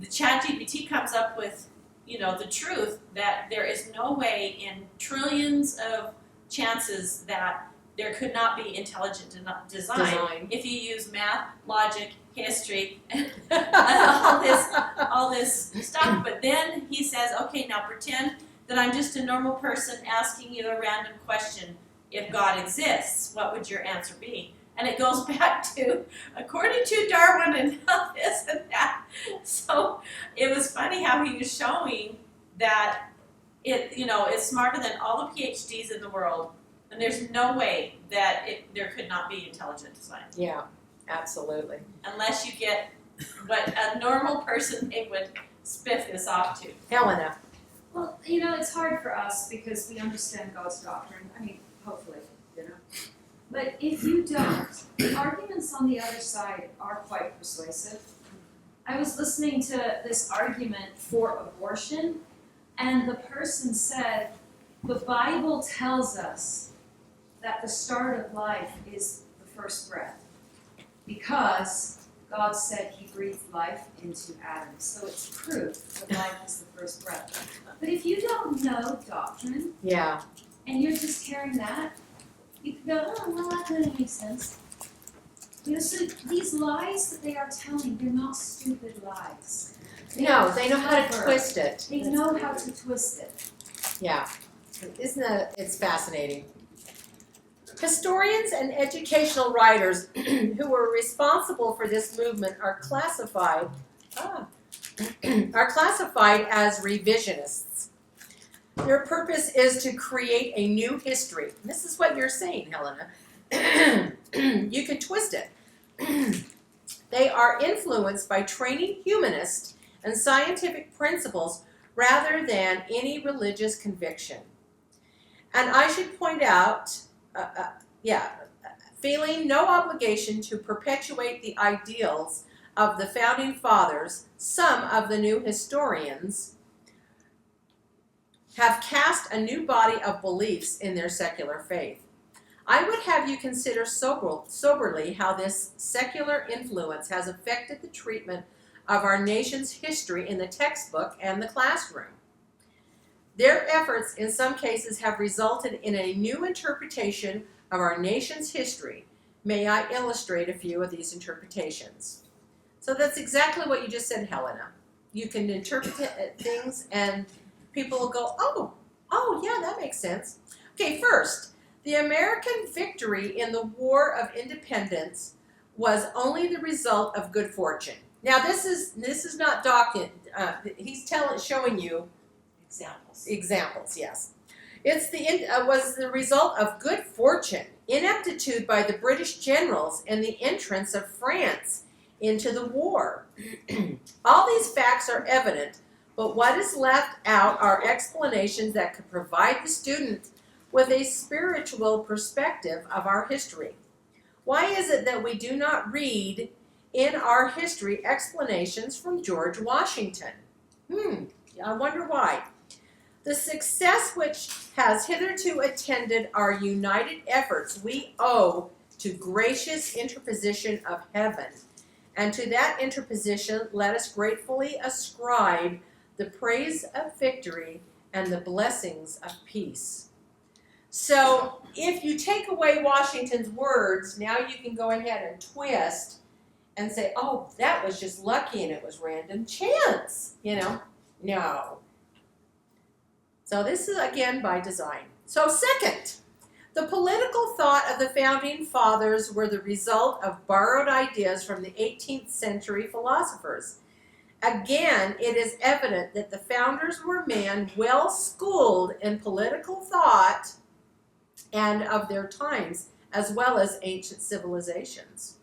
the ChatGPT comes up with the truth that there is no way in trillions of chances that there could not be intelligent design if you use math, logic, history, and all this stuff. But then he says, okay, now pretend that I'm just a normal person asking you a random question. If God exists, what would your answer be? And it goes back to, according to Darwin and this and that. So it was funny how he was showing that it's smarter than all the PhDs in the world, and there's no way that there could not be intelligent design. Yeah, absolutely. Unless you get what a normal person they would spiff this off to. Helena. Well, you know, it's hard for us because we understand God's doctrine. I mean, hopefully, you know. But if you don't, the arguments on the other side are quite persuasive. I was listening to this argument for abortion, and the person said, the Bible tells us that the start of life is the first breath, because God said he breathed life into Adam. So it's proof that life is the first breath. But if you don't know doctrine, Yeah. and you're just hearing that, you can go, oh, well, that doesn't make sense. You know, so these lies that they are telling, they're not stupid lies. No, they know how to clever. twist it. They know how to twist it. Yeah. Isn't that, it's fascinating. Historians and educational writers who were responsible for this movement are classified as revisionists. Their purpose is to create a new history. This is what you're saying, Helena. You can twist it. They are influenced by training humanist and scientific principles rather than any religious conviction. And I should point out, feeling no obligation to perpetuate the ideals of the founding fathers, some of the new historians have cast a new body of beliefs in their secular faith. I would have you consider soberly how this secular influence has affected the treatment of our nation's history in the textbook and the classroom. Their efforts in some cases have resulted in a new interpretation of our nation's history. May I illustrate a few of these interpretations? So that's exactly what you just said, Helena. You can interpret things and people will go, oh yeah, that makes sense. Okay, first, the American victory in the War of Independence was only the result of good fortune. Now this is not he's showing you examples, yes. Was the result of good fortune, ineptitude by the British generals, and the entrance of France into the war. All these facts are evident, but what is left out are explanations that could provide the student with a spiritual perspective of our history. Why is it that we do not read in our history explanations from George Washington? I wonder why. The success which has hitherto attended our united efforts we owe to gracious interposition of heaven, and to that interposition let us gratefully ascribe the praise of victory and the blessings of peace. So if you take away Washington's words, now you can go ahead and twist and say, oh, that was just lucky and it was random chance, No. So this is, again, by design. So second, the political thought of the founding fathers were the result of borrowed ideas from the 18th century philosophers. Again, it is evident that the founders were men well schooled in political thought and of their times, as well as ancient civilizations.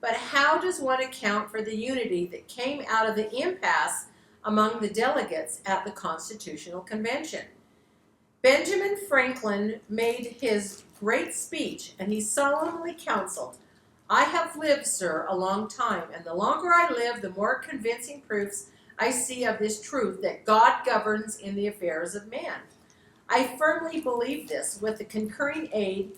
But how does one account for the unity that came out of the impasse among the delegates at the Constitutional Convention? Benjamin Franklin made his great speech, and he solemnly counseled, I have lived, sir, a long time, and the longer I live, the more convincing proofs I see of this truth that God governs in the affairs of man. I firmly believe this. With the concurring aid,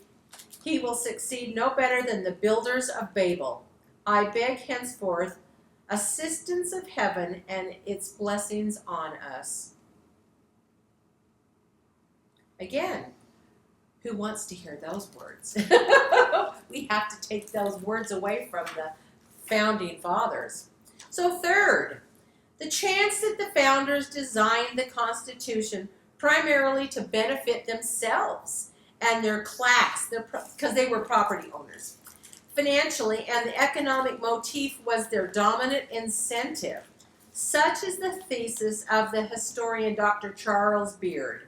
he will succeed no better than the builders of Babel. I beg henceforth assistance of heaven and its blessings on us. Again, who wants to hear those words? We have to take those words away from the founding fathers. So third, the chance that the founders designed the Constitution primarily to benefit themselves and their class, because they were property owners, financially, and the economic motif was their dominant incentive. Such is the thesis of the historian Dr. Charles Beard.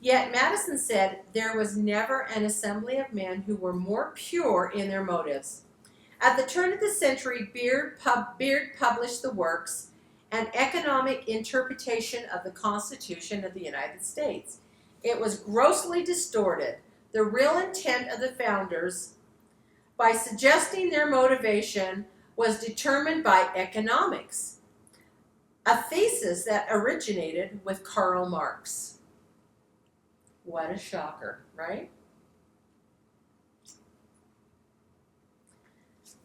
Yet Madison said there was never an assembly of men who were more pure in their motives. At the turn of the century, Beard published the works and economic interpretation of the Constitution of the United States. It was grossly distorted. The real intent of the founders, by suggesting their motivation, was determined by economics, a thesis that originated with Karl Marx. What a shocker, right?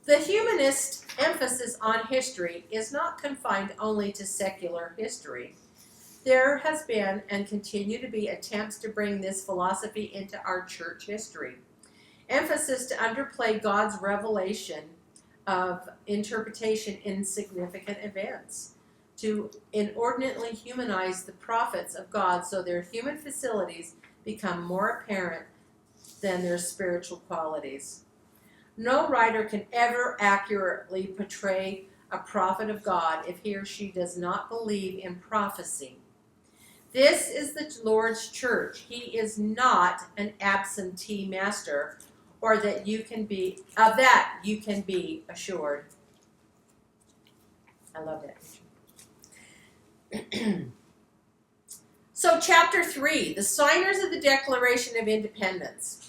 The humanist emphasis on history is not confined only to secular history. There has been and continue to be attempts to bring this philosophy into our church history. Emphasis to underplay God's revelation of interpretation in significant events, to inordinately humanize the prophets of God so their human facilities become more apparent than their spiritual qualities. No writer can ever accurately portray a prophet of God if he or she does not believe in prophecy. This is the Lord's church. He is not an absentee master, or that you can be assured. I love that. So chapter 3, the signers of the Declaration of Independence.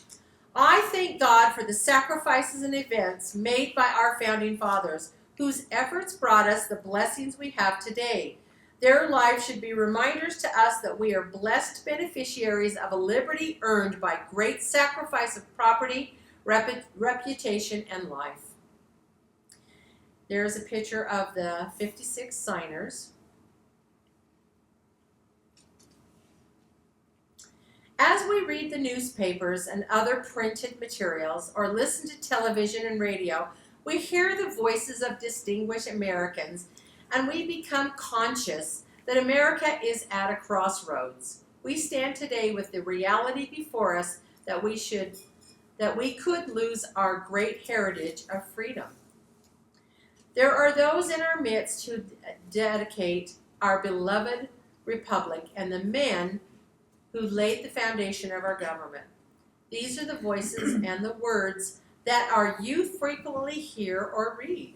I thank God for the sacrifices and events made by our founding fathers, whose efforts brought us the blessings we have today. Their lives should be reminders to us that we are blessed beneficiaries of a liberty earned by great sacrifice of property, reputation, and life. There's a picture of the 56 signers. As we read the newspapers and other printed materials or listen to television and radio, we hear the voices of distinguished Americans, and we become conscious that America is at a crossroads. We stand today with the reality before us that we could lose our great heritage of freedom. There are those in our midst who dedicate our beloved republic and the men who laid the foundation of our government. These are the voices and the words that our youth frequently hear or read.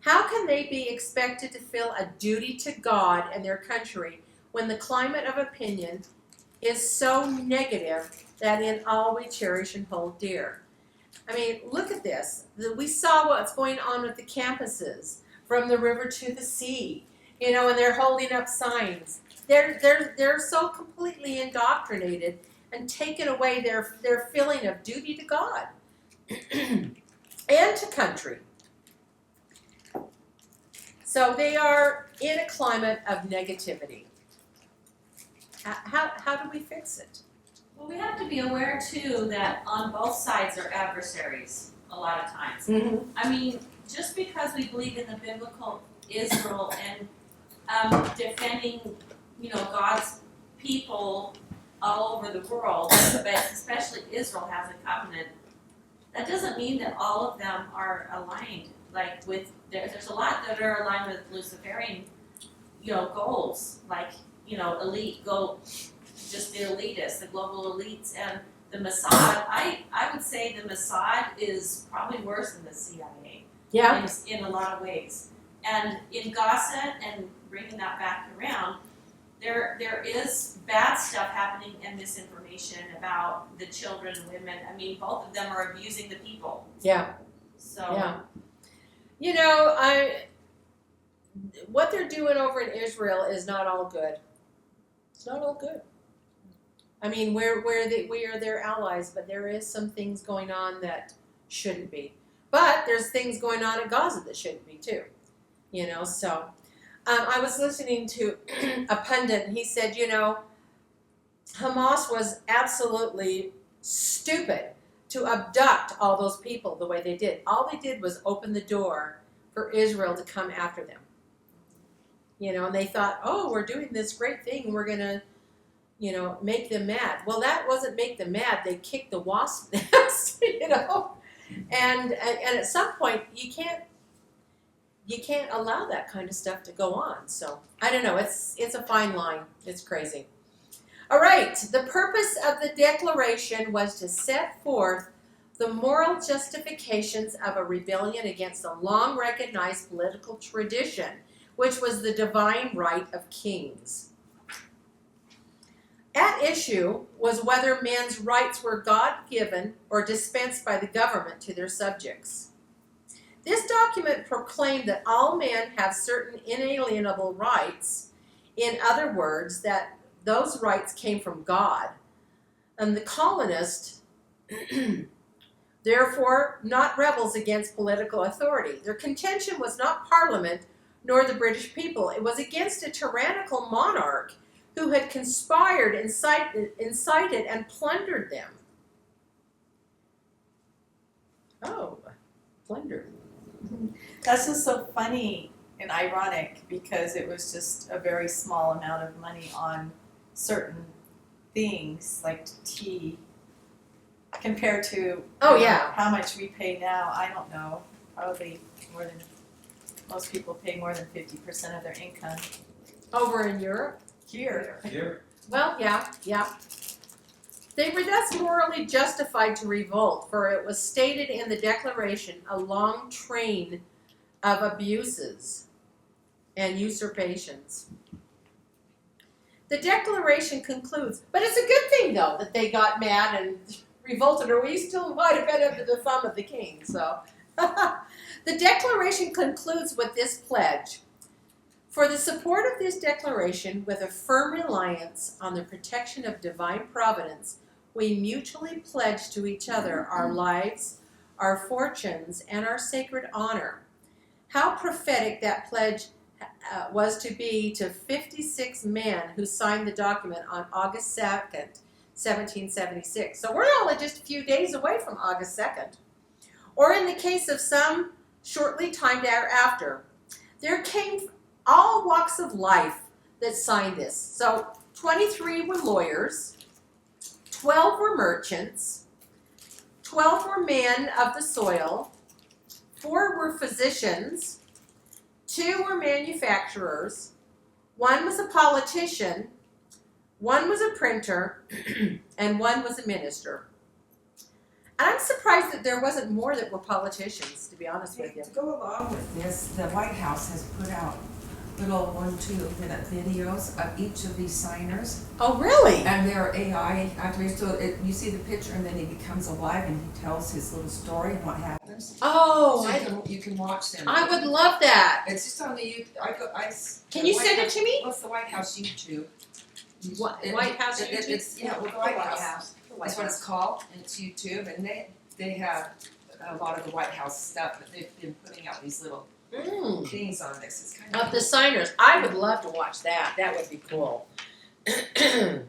How can they be expected to feel a duty to God and their country when the climate of opinion is so negative that in all we cherish and hold dear? I mean, look at this. We saw what's going on with the campuses, from the river to the sea, and they're holding up signs. They're so completely indoctrinated and taken away their feeling of duty to God and to country. So they are in a climate of negativity. How do we fix it? Well, we have to be aware too that on both sides are adversaries a lot of times. Mm-hmm. I mean, just because we believe in the biblical Israel and defending, God's people all over the world, but especially Israel has a covenant, that doesn't mean that all of them are aligned. Like there's a lot that are aligned with Luciferian, goals, like, elite goal, just the elitists, the global elites, and the Mossad. I would say the Mossad is probably worse than the CIA. Yeah. In a lot of ways. And in Gaza, and bringing that back around, there is bad stuff happening and misinformation about the children and women. I mean, both of them are abusing the people. Yeah. So. Yeah. What they're doing over in Israel is not all good. It's not all good. I mean, we are their allies, but there is some things going on that shouldn't be. But there's things going on in Gaza that shouldn't be too. So I was listening to a pundit, and he said, Hamas was absolutely stupid to abduct all those people the way they did. All they did was open the door for Israel to come after them. And they thought, oh, we're doing this great thing. We're going to, make them mad. Well, that wasn't make them mad. They kicked the wasp nest, And at some point, you can't allow that kind of stuff to go on. So, I don't know. It's a fine line. It's crazy. All right. The purpose of the Declaration was to set forth the moral justifications of a rebellion against a long-recognized political tradition, which was the divine right of kings. At issue was whether men's rights were God-given or dispensed by the government to their subjects. This document proclaimed that all men have certain inalienable rights, in other words, that those rights came from God. And the colonists, therefore, not rebels against political authority. Their contention was not Parliament nor the British people. It was against a tyrannical monarch who had conspired, incited, and plundered them. Oh, plundered. That's just so funny and ironic because it was just a very small amount of money on certain things like tea compared to how much we pay now. I don't know, probably more than most people pay more than 50% of their income Over in Europe? here. Here, Well, yeah. They were thus morally justified to revolt, for it was stated in the Declaration a long train of abuses and usurpations. The Declaration concludes, but it's a good thing, though, that they got mad and revolted, or we still might have been under the thumb of the king, so. The Declaration concludes with this pledge. For the support of this declaration, with a firm reliance on the protection of divine providence, we mutually pledge to each other our lives, our fortunes, and our sacred honor. How prophetic that pledge was to be to 56 men who signed the document on August 2nd, 1776. So we're only just a few days away from August 2nd. Or in the case of some, shortly time thereafter. There came all walks of life that signed this. So 23 were lawyers, 12 were merchants, 12 were men of the soil, 4 were physicians, 2 were manufacturers, 1 was a politician, 1 was a printer, and 1 was a minister. And I'm surprised that there wasn't more that were politicians, to be honest with you. To go along with this, the White House has put out little 1-2-minute videos of each of these signers, Oh, really? and they're AI actors. So you see the picture, and then he becomes alive, and he tells his little story and what happens. Oh, So you can watch them. I would love that. It's just on the Can you send it to me? What's the White House YouTube? White House YouTube? It's, yeah, well, the White House. That's what it's called, and it's YouTube, and they have a lot of the White House stuff, but they've been putting out these little things on this. It's kind Of the signers. I would love to watch that. That would be cool. The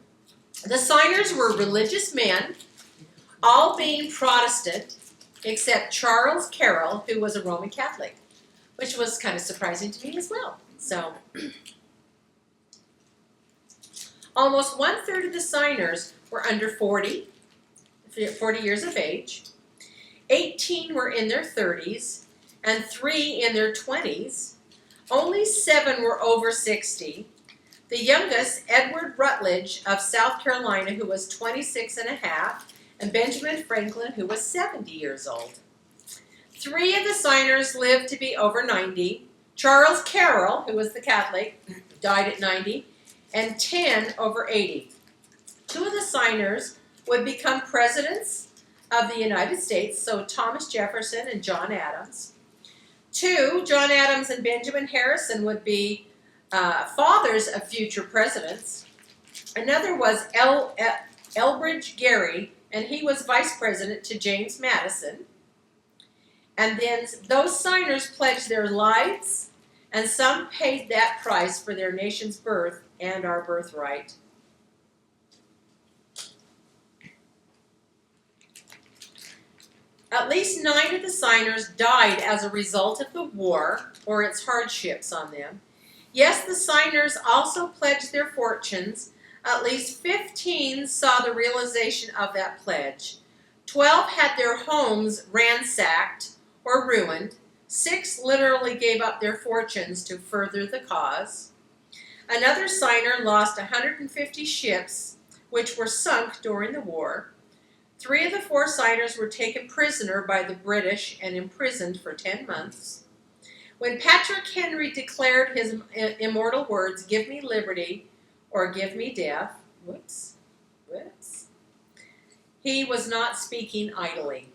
signers were religious men, all being Protestant, except Charles Carroll, who was a Roman Catholic, which was kind of surprising to me as well. So, almost 1/3 of the signers were under 40 years of age. 18 were in their 30s, and 3 in their 20s. Only 7 were over 60. The youngest, Edward Rutledge of South Carolina, who was 26 and a half, and Benjamin Franklin, who was 70 years old. 3 of the signers lived to be over 90. Charles Carroll, who was the Catholic, died at 90, and 10 over 80. 2 of the signers would become presidents of the United States, so Thomas Jefferson and John Adams. 2, John Adams and Benjamin Harrison would be fathers of future presidents. Another was Elbridge Gerry, and he was vice president to James Madison. And then those signers pledged their lives, and some paid that price for their nation's birth and our birthright. At least 9 of the signers died as a result of the war or its hardships on them. Yes, the signers also pledged their fortunes. At least 15 saw the realization of that pledge. 12 had their homes ransacked or ruined. 6 literally gave up their fortunes to further the cause. Another signer lost 150 ships, which were sunk during the war. 3 of the 4 signers were taken prisoner by the British and imprisoned for 10 months. When Patrick Henry declared his immortal words, "Give me liberty or give me death," whoops, he was not speaking idly.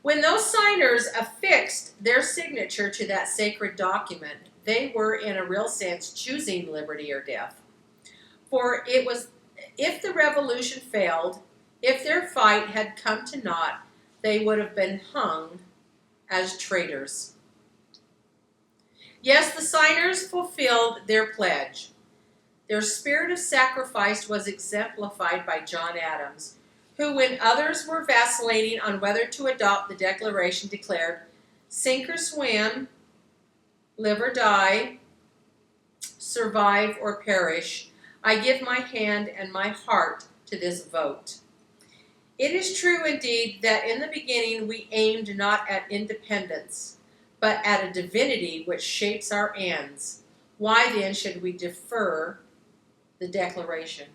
When those signers affixed their signature to that sacred document, they were, in a real sense, choosing liberty or death. For it was, if the revolution failed, if their fight had come to naught, they would have been hung as traitors. Yes, the signers fulfilled their pledge. Their spirit of sacrifice was exemplified by John Adams, who, when others were vacillating on whether to adopt the Declaration, declared, "Sink or swim, live or die, survive or perish, I give my hand and my heart to this vote." It is true indeed that in the beginning we aimed not at independence, but at a divinity which shapes our ends. Why then should we defer the Declaration?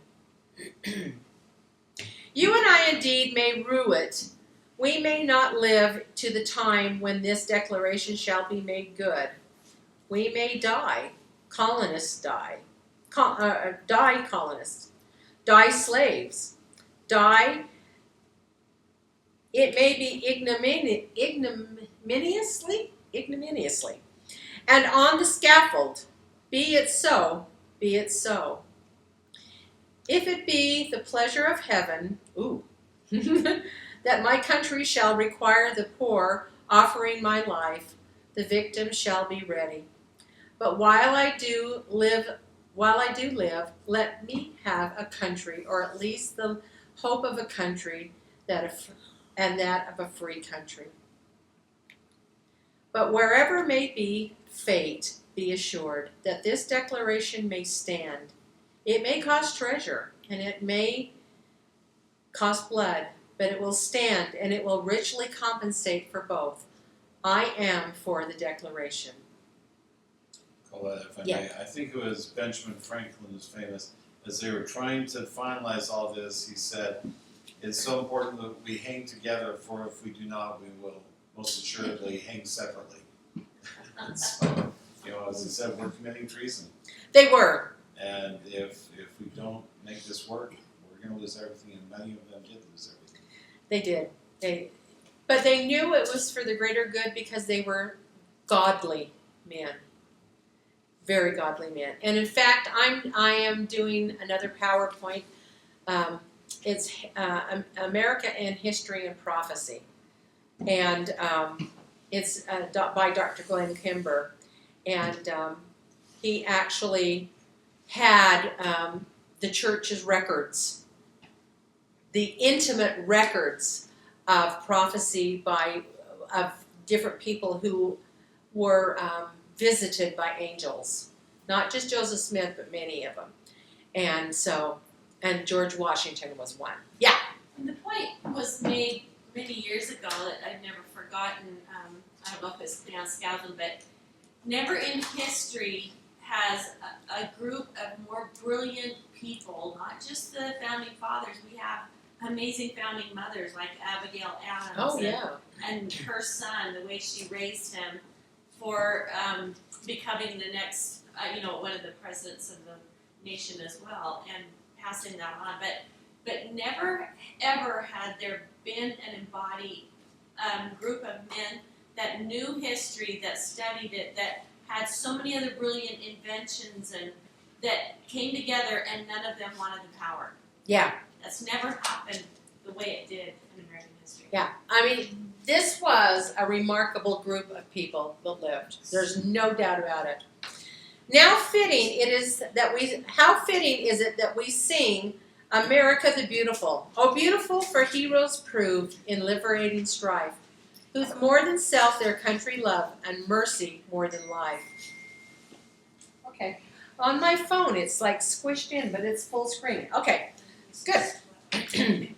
You and I indeed may rue it. We may not live to the time when this Declaration shall be made good. We may die. Colonists die. Die colonists. Die slaves. Die. It may be ignominiously. And on the scaffold. Be it so. Be it so. If it be the pleasure of heaven, that my country shall require the poor offering my life, the victim shall be ready. But while I do live, let me have a country, or at least the hope of a country, and that of a free country. But wherever may be fate, be assured that this Declaration may stand. It may cost treasure, and it may cost blood, but it will stand, and it will richly compensate for both. I am for the Declaration. Colette, if I Yeah. may, I think it was Benjamin Franklin who's famous. As they were trying to finalize all this, he said, "It's so important that we hang together, for if we do not, we will most assuredly hang separately." So, as he said, we're committing treason. They were. And if we don't make this work, we're going to lose everything, and many of them did lose everything. They did. But they knew it was for the greater good because they were godly men. Very godly men. And in fact, I am doing another PowerPoint. It's America in History and Prophecy. And it's by Dr. Glenn Kimber. And he actually had the church's records, the intimate records of prophecy of different people who were visited by angels. Not just Joseph Smith, but many of them. And George Washington was one. Yeah. And the point was made many years ago that I've never forgotten. I don't know if it's pronounced Scotland, but never in history has a group of more brilliant people, not just the founding fathers. We have amazing founding mothers like Abigail Adams. Oh, yeah. And her son, the way she raised him for becoming the next, one of the presidents of the nation as well, and passing that on. But never, ever had there been an embodied group of men that knew history, that studied it, that had so many other brilliant inventions and that came together, and none of them wanted the power. Yeah. That's never happened the way it did in American history. Yeah. I mean, this was a remarkable group of people that lived. There's no doubt about it. How fitting is it that we sing America the Beautiful. Oh, beautiful for heroes proved in liberating strife, who's more than self their country love, and mercy more than life. Okay. On my phone, it's like squished in, but it's full screen. Okay, good.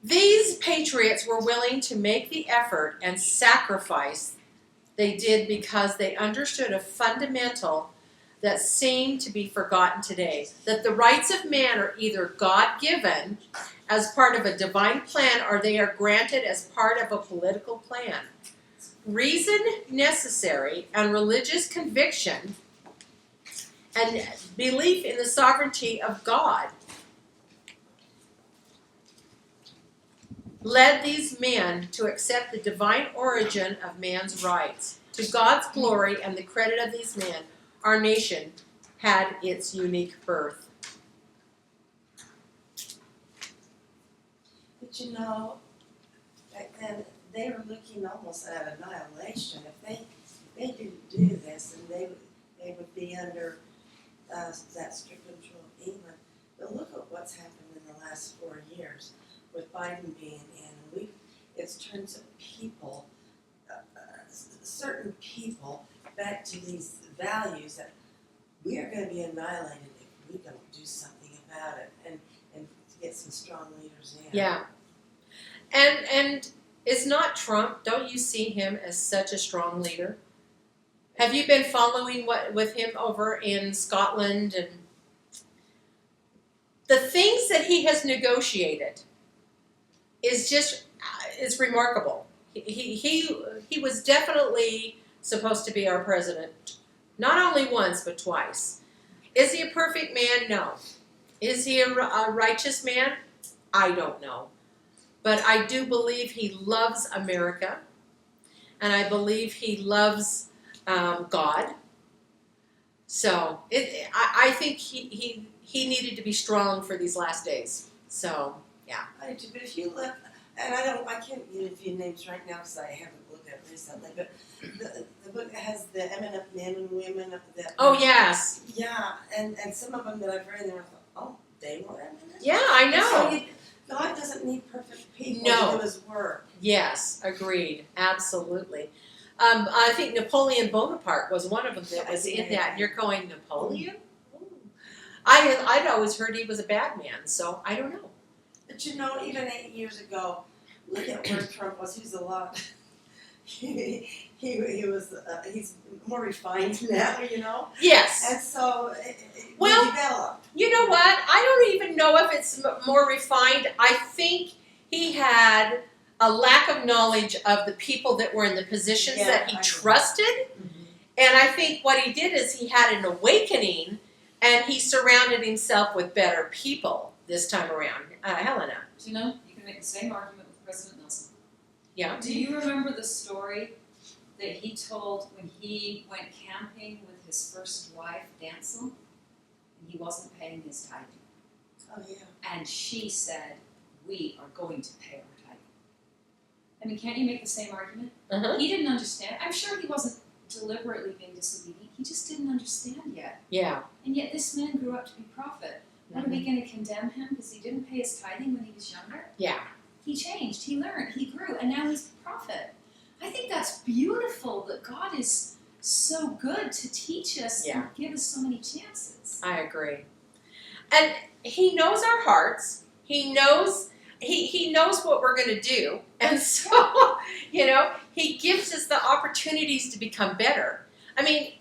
These patriots were willing to make the effort and sacrifice they did because they understood that seem to be forgotten today. That the rights of man are either God-given as part of a divine plan or they are granted as part of a political plan. Reason necessary and religious conviction and belief in the sovereignty of God led these men to accept the divine origin of man's rights. To God's glory and the credit of these men, our nation had its unique birth. But you know, back then they were looking almost at annihilation. If they didn't do this, and they would be under that strict control of England. But look at what's happened in the last 4 years with Biden being in. It's turned some people, certain people, back to these values that we are going to be annihilated if we don't do something about it, and to get some strong leaders in. Yeah. And it's not Trump. Don't you see him as such a strong leader? Have you been following with him over in Scotland and the things that he has negotiated is remarkable. He was definitely supposed to be our president, not only once but twice. Is he a perfect man? No. Is he a righteous man? I don't know. But I do believe he loves America, and I believe he loves God. So I think he needed to be strong for these last days. So yeah. I do, but if you look, and I can't give you a few names right now because I haven't looked at it recently, but the book has the eminent men and women that. Oh yes. Yeah, and some of them that I've read, and I thought, oh, they were eminent. Yeah, I know. So God doesn't need perfect people No. to do His work. Yes, agreed. Absolutely. I think Napoleon Bonaparte was one of them that was in that. And you're going, Napoleon? Ooh. I'd always heard he was a bad man, so I don't know. But you know, even 8 years ago, look at where Trump was. He's a lot. He was. He's more refined now, you know. Yes. And so Well, we developed. You know what? I don't even know if it's more refined. I think he had a lack of knowledge of the people that were in the positions that he trusted. Mm-hmm. And I think what he did is he had an awakening and he surrounded himself with better people this time around. Helena. Do you know, you can make the same argument with President Nelson. Yeah. Do you remember the story that he told when he went camping with his first wife, Dancel, and he wasn't paying his tithing? Oh yeah. And she said, we are going to pay our tithing. I mean, can't you make the same argument? Uh-huh. He didn't understand. I'm sure he wasn't deliberately being disobedient. He just didn't understand yet. Yeah. And yet this man grew up to be prophet. What, are we going to condemn him because he didn't pay his tithing when he was younger? Yeah. He changed, he learned, he grew, and now he's a prophet. I think that's beautiful that God is so good to teach us and give us so many chances. I agree. And he knows our hearts. He knows he knows what we're going to do. And so, you know, he gives us the opportunities to become better. I mean,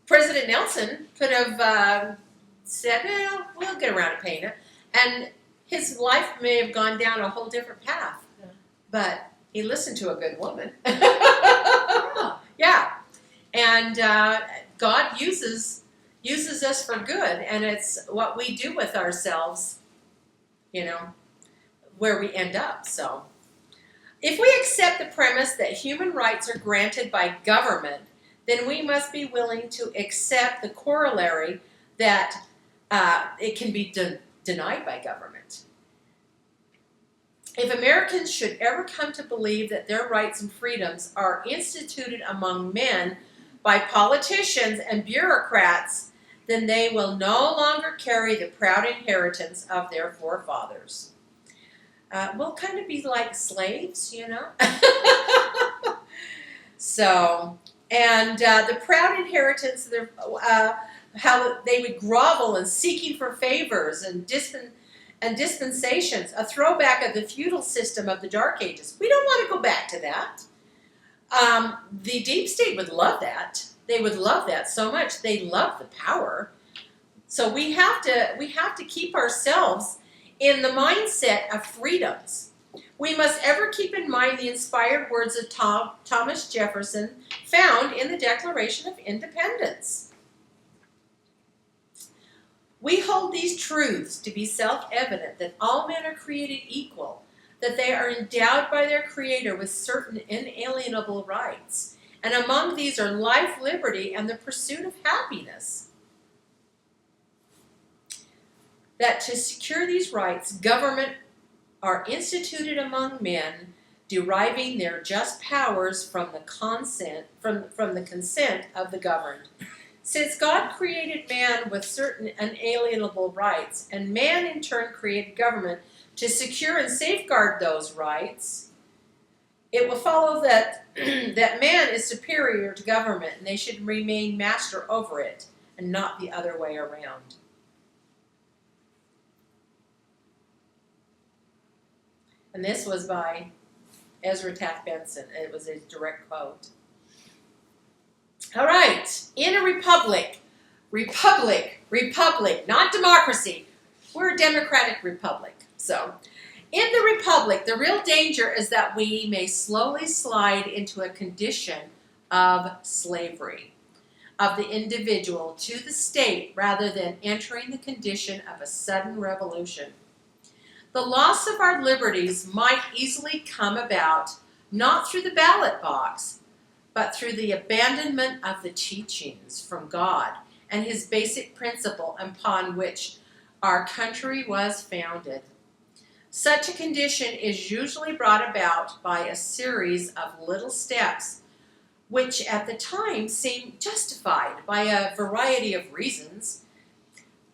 President Nelson could have said, well, we'll get around to paying it. And his life may have gone down a whole different path. Yeah. But he listened to a good woman. Yeah. And God uses us for good. And it's what we do with ourselves, you know, where we end up. So if we accept the premise that human rights are granted by government, then we must be willing to accept the corollary that it can be denied by government. If Americans should ever come to believe that their rights and freedoms are instituted among men by politicians and bureaucrats, then they will no longer carry the proud inheritance of their forefathers. We'll kind of be like slaves, you know? So, and the proud inheritance, how they would grovel in seeking for favors and dispensations, a throwback of the feudal system of the Dark Ages. We don't want to go back to that. The deep state would love that. they would love that so much. They love the power. So we have to keep ourselves in the mindset of freedoms. We must ever keep in mind the inspired words of Thomas Jefferson found in the Declaration of Independence. We hold these truths to be self-evident, that all men are created equal, that they are endowed by their Creator with certain inalienable rights, and among these are life, liberty, and the pursuit of happiness. That to secure these rights, government are instituted among men, deriving their just powers from the consent of the governed. Since God created man with certain unalienable rights, and man in turn created government to secure and safeguard those rights, it will follow that that man is superior to government, and they should remain master over it, and not the other way around. And this was by Ezra Taft Benson. It was a direct quote. All right, in a republic, not democracy. We're a democratic republic. So, in the republic, the real danger is that we may slowly slide into a condition of slavery of the individual to the state rather than entering the condition of a sudden revolution. The loss of our liberties might easily come about not through the ballot box, but through the abandonment of the teachings from God and His basic principle upon which our country was founded. Such a condition is usually brought about by a series of little steps, which at the time seemed justified by a variety of reasons.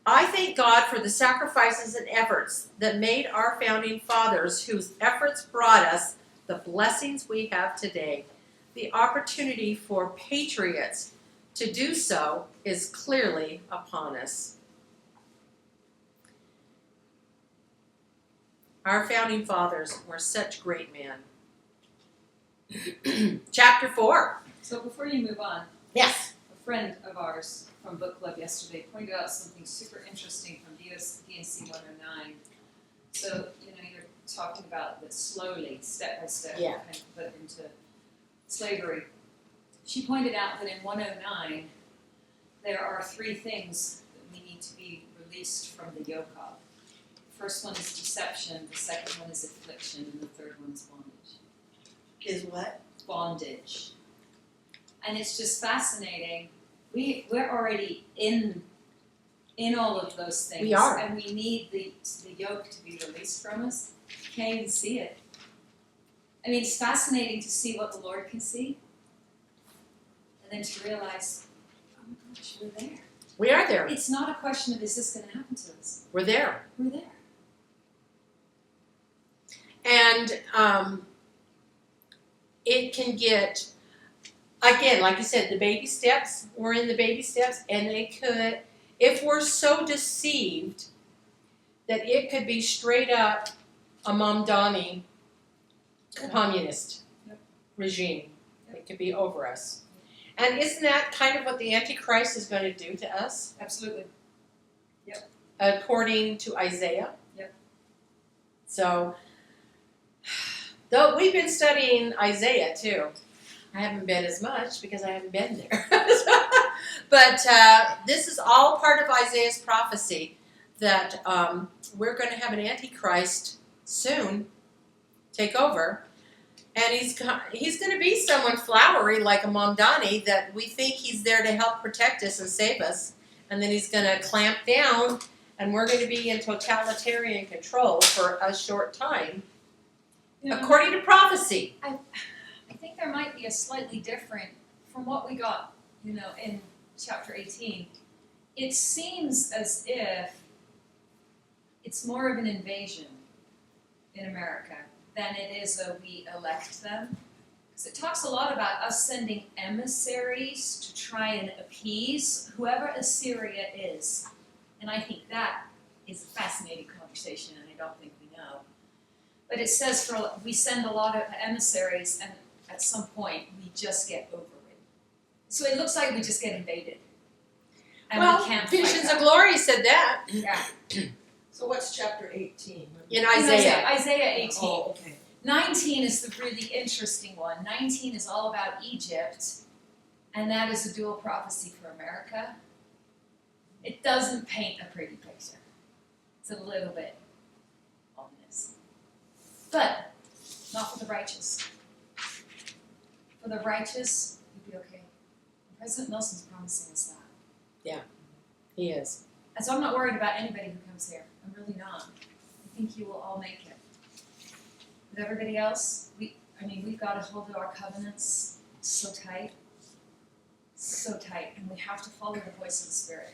I thank God for the sacrifices and efforts that made our founding fathers, whose efforts brought us the blessings we have today. The opportunity for patriots to do so is clearly upon us. Our founding fathers were such great men. Chapter 4. So before you move on, Yes. a friend of ours from book club yesterday pointed out something super interesting from DNC 109. So, you're talking about that slowly, step by step, Yeah. kind of put into slavery. She pointed out that in 109, there are 3 things that we need to be released from the yoke of. The first one is deception, the second one is affliction, and the third one is bondage. Is what? Bondage. And it's just fascinating. We're already in all of those things. We are. And we need the yoke to be released from us. Can't even see it. I mean, it's fascinating to see what the Lord can see. And then to realize, oh my gosh, we're there. We are there. It's not a question of, is this going to happen to us? We're there. We're there. And it can get, again, like you said, the baby steps. We're in the baby steps, and they could, if we're so deceived that it could be straight up a Mamdani communist regime. It could be over us. And isn't that kind of what the Antichrist is going to do to us? Absolutely. According to Isaiah. Yep. So, though we've been studying Isaiah too. I haven't been as much because I haven't been there. But this is all part of Isaiah's prophecy that we're going to have an Antichrist soon take over. And he's going to be someone flowery like a Mamdani that we think he's there to help protect us and save us. And then he's going to clamp down, and we're going to be in totalitarian control for a short time, according to prophecy. I think there might be a slightly different from what we got, in chapter 18. It seems as if it's more of an invasion in America than it is a we elect them. Because it talks a lot about us sending emissaries to try and appease whoever Assyria is. And I think that is a fascinating conversation, and I don't think we know. But it says we send a lot of emissaries, and at some point we just get overridden. So it looks like we just get invaded. And Well, we can't fight Visions back. of Glory said that Yeah. So what's chapter 18? in Isaiah. Isaiah 18. Oh, okay. 19 is the really interesting one. 19 is all about Egypt, and that is a dual prophecy for America. It doesn't paint a pretty picture. It's a little bit ominous. But not for the righteous. For the righteous, you'll be okay. President Nelson's promising us that. He is. And so I'm not worried about anybody who comes here. I'm really not. I think you will all make it. With everybody else, we've got to hold our covenants so tight, and we have to follow the voice of the Spirit.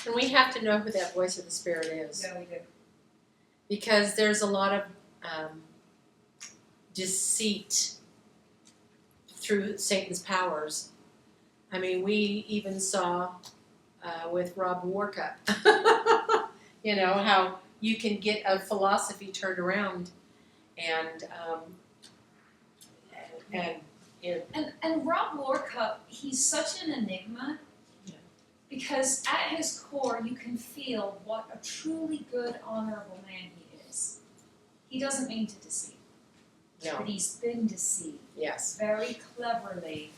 And we have to know who that voice of the Spirit is. Yeah, we do. Because there's a lot of deceit through Satan's powers. I mean, we even saw with Rob Warcup, how you can get a philosophy turned around and And Rob Warcup, he's such an enigma. Yeah. Because at his core, you can feel what a truly good, honorable man he is. He doesn't mean to deceive, no, but he's been deceived yes. very cleverly.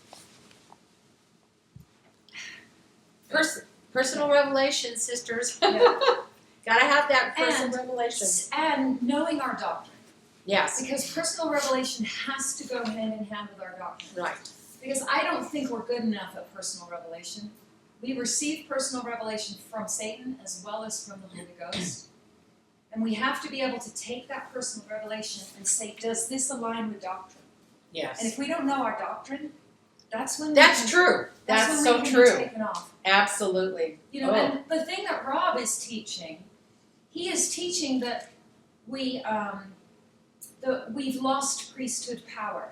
Personal revelation, sisters. Yeah. Gotta have that personal And- revelation. And knowing our doctrine. Yes, Because personal revelation has to go hand in hand with our doctrine. right. Because I don't think we're good enough at personal revelation. We receive personal revelation from Satan as well as from the Holy Ghost. And we have to be able to take that personal revelation and say, does this align with doctrine? And Yes. if we don't know our doctrine, that's when That's we can, true. That's when so we can true. be taken off. Absolutely. You know, Oh. and the thing that Rob is teaching, he is teaching that we've lost priesthood power.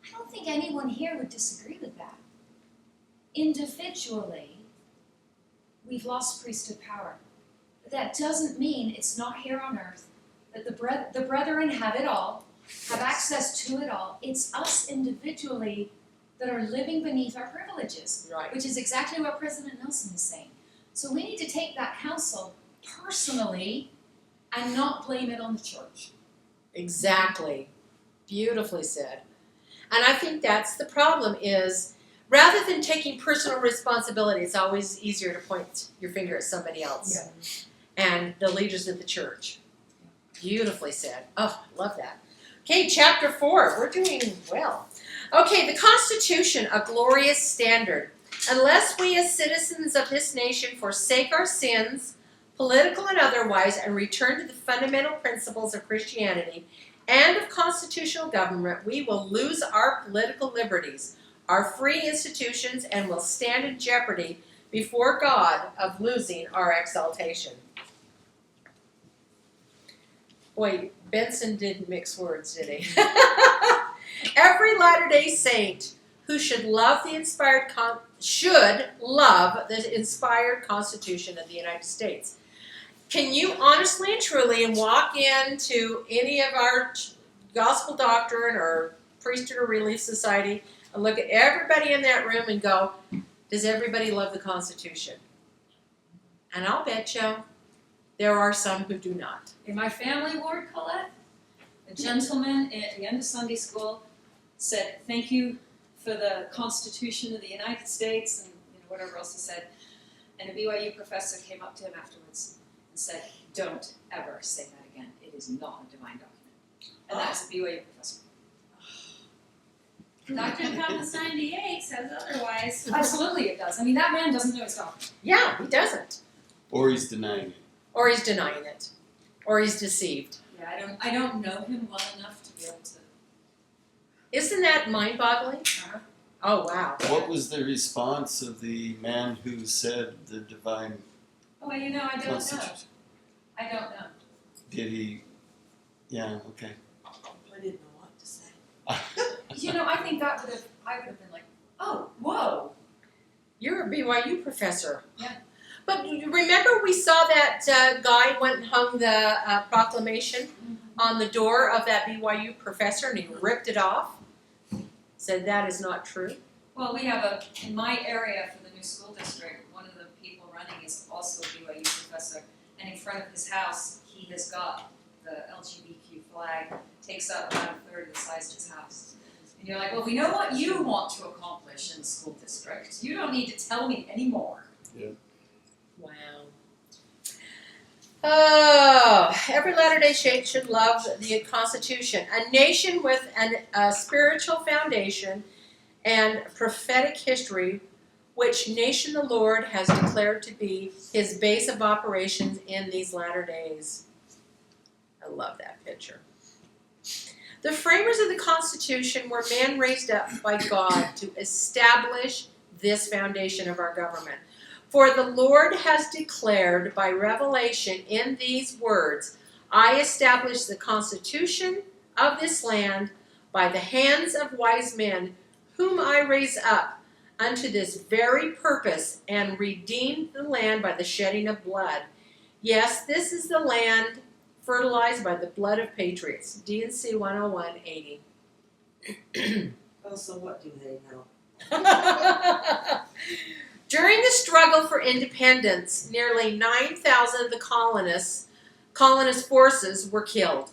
I don't think anyone here would disagree with that. Individually, we've lost priesthood power. But that doesn't mean it's not here on earth, that the brethren have it all, have access to it all. It's us individually that are living beneath our privileges, Right. which is exactly what President Nelson is saying. So we need to take that counsel personally and not blame it on the church. Exactly. Beautifully said. And I think that's the problem is rather than taking personal responsibility, it's always easier to point your finger at somebody else. And the leaders of the church. Beautifully said. Oh, love that. Okay, chapter 4. We're doing well. Okay, the Constitution, a glorious standard. Unless we as citizens of this nation forsake our sins, political and otherwise, and return to the fundamental principles of Christianity and of constitutional government, we will lose our political liberties, our free institutions, and will stand in jeopardy before God of losing our exaltation. Boy, Benson didn't mix words, did he? Every Latter-day Saint who should love the inspired Constitution of the United States. Can you honestly and truly walk into any of our gospel doctrine or priesthood or relief society and look at everybody in that room and go, does everybody love the Constitution? And I'll bet you there are some who do not. In my family ward, Colette, a gentleman at the end of Sunday school said, "Thank you for the Constitution of the United States," and whatever else he said. And a BYU professor came up to him afterwards and said, "Don't ever say that again. It is not a divine document." And that's a BYU professor. Doctrine Comes 98 says otherwise. Absolutely it does. I mean, that man doesn't know his doctrine. Yeah, he doesn't. Or he's denying it. Or he's denying it. Or he's deceived. Yeah, I don't know him well enough to be able to. Isn't that mind-boggling? Uh-huh. Oh, wow. What was the response of the man who said the divine Oh, I don't know. Constitution? I don't know. Did he? Yeah, okay. I didn't know what to say. I think I would have been like, oh, whoa. You're a BYU professor. Yeah. But remember we saw that guy went and hung the proclamation on the door of that BYU professor and he ripped it off? Said that is not true. Well, we have in my area for the new school district, one of the people running is also a BYU professor, and in front of his house, he has got the LGBTQ flag, takes up about a third of the size of his house. And you're like, well, we know what you want to accomplish in the school district. You don't need to tell me anymore. Wow. Oh, every Latter-day Saint should love the Constitution. A nation with a spiritual foundation and prophetic history, which nation the Lord has declared to be his base of operations in these latter days. I love that picture. The framers of the Constitution were men raised up by God to establish this foundation of our government. For the Lord has declared by revelation in these words, I establish the Constitution of this land by the hands of wise men, whom I raise up unto this very purpose, and redeemed the land by the shedding of blood. Yes, this is the land fertilized by the blood of patriots. D&C 101-80. Oh, so what do they know? During the struggle for independence, nearly 9,000 of the colonist forces were killed.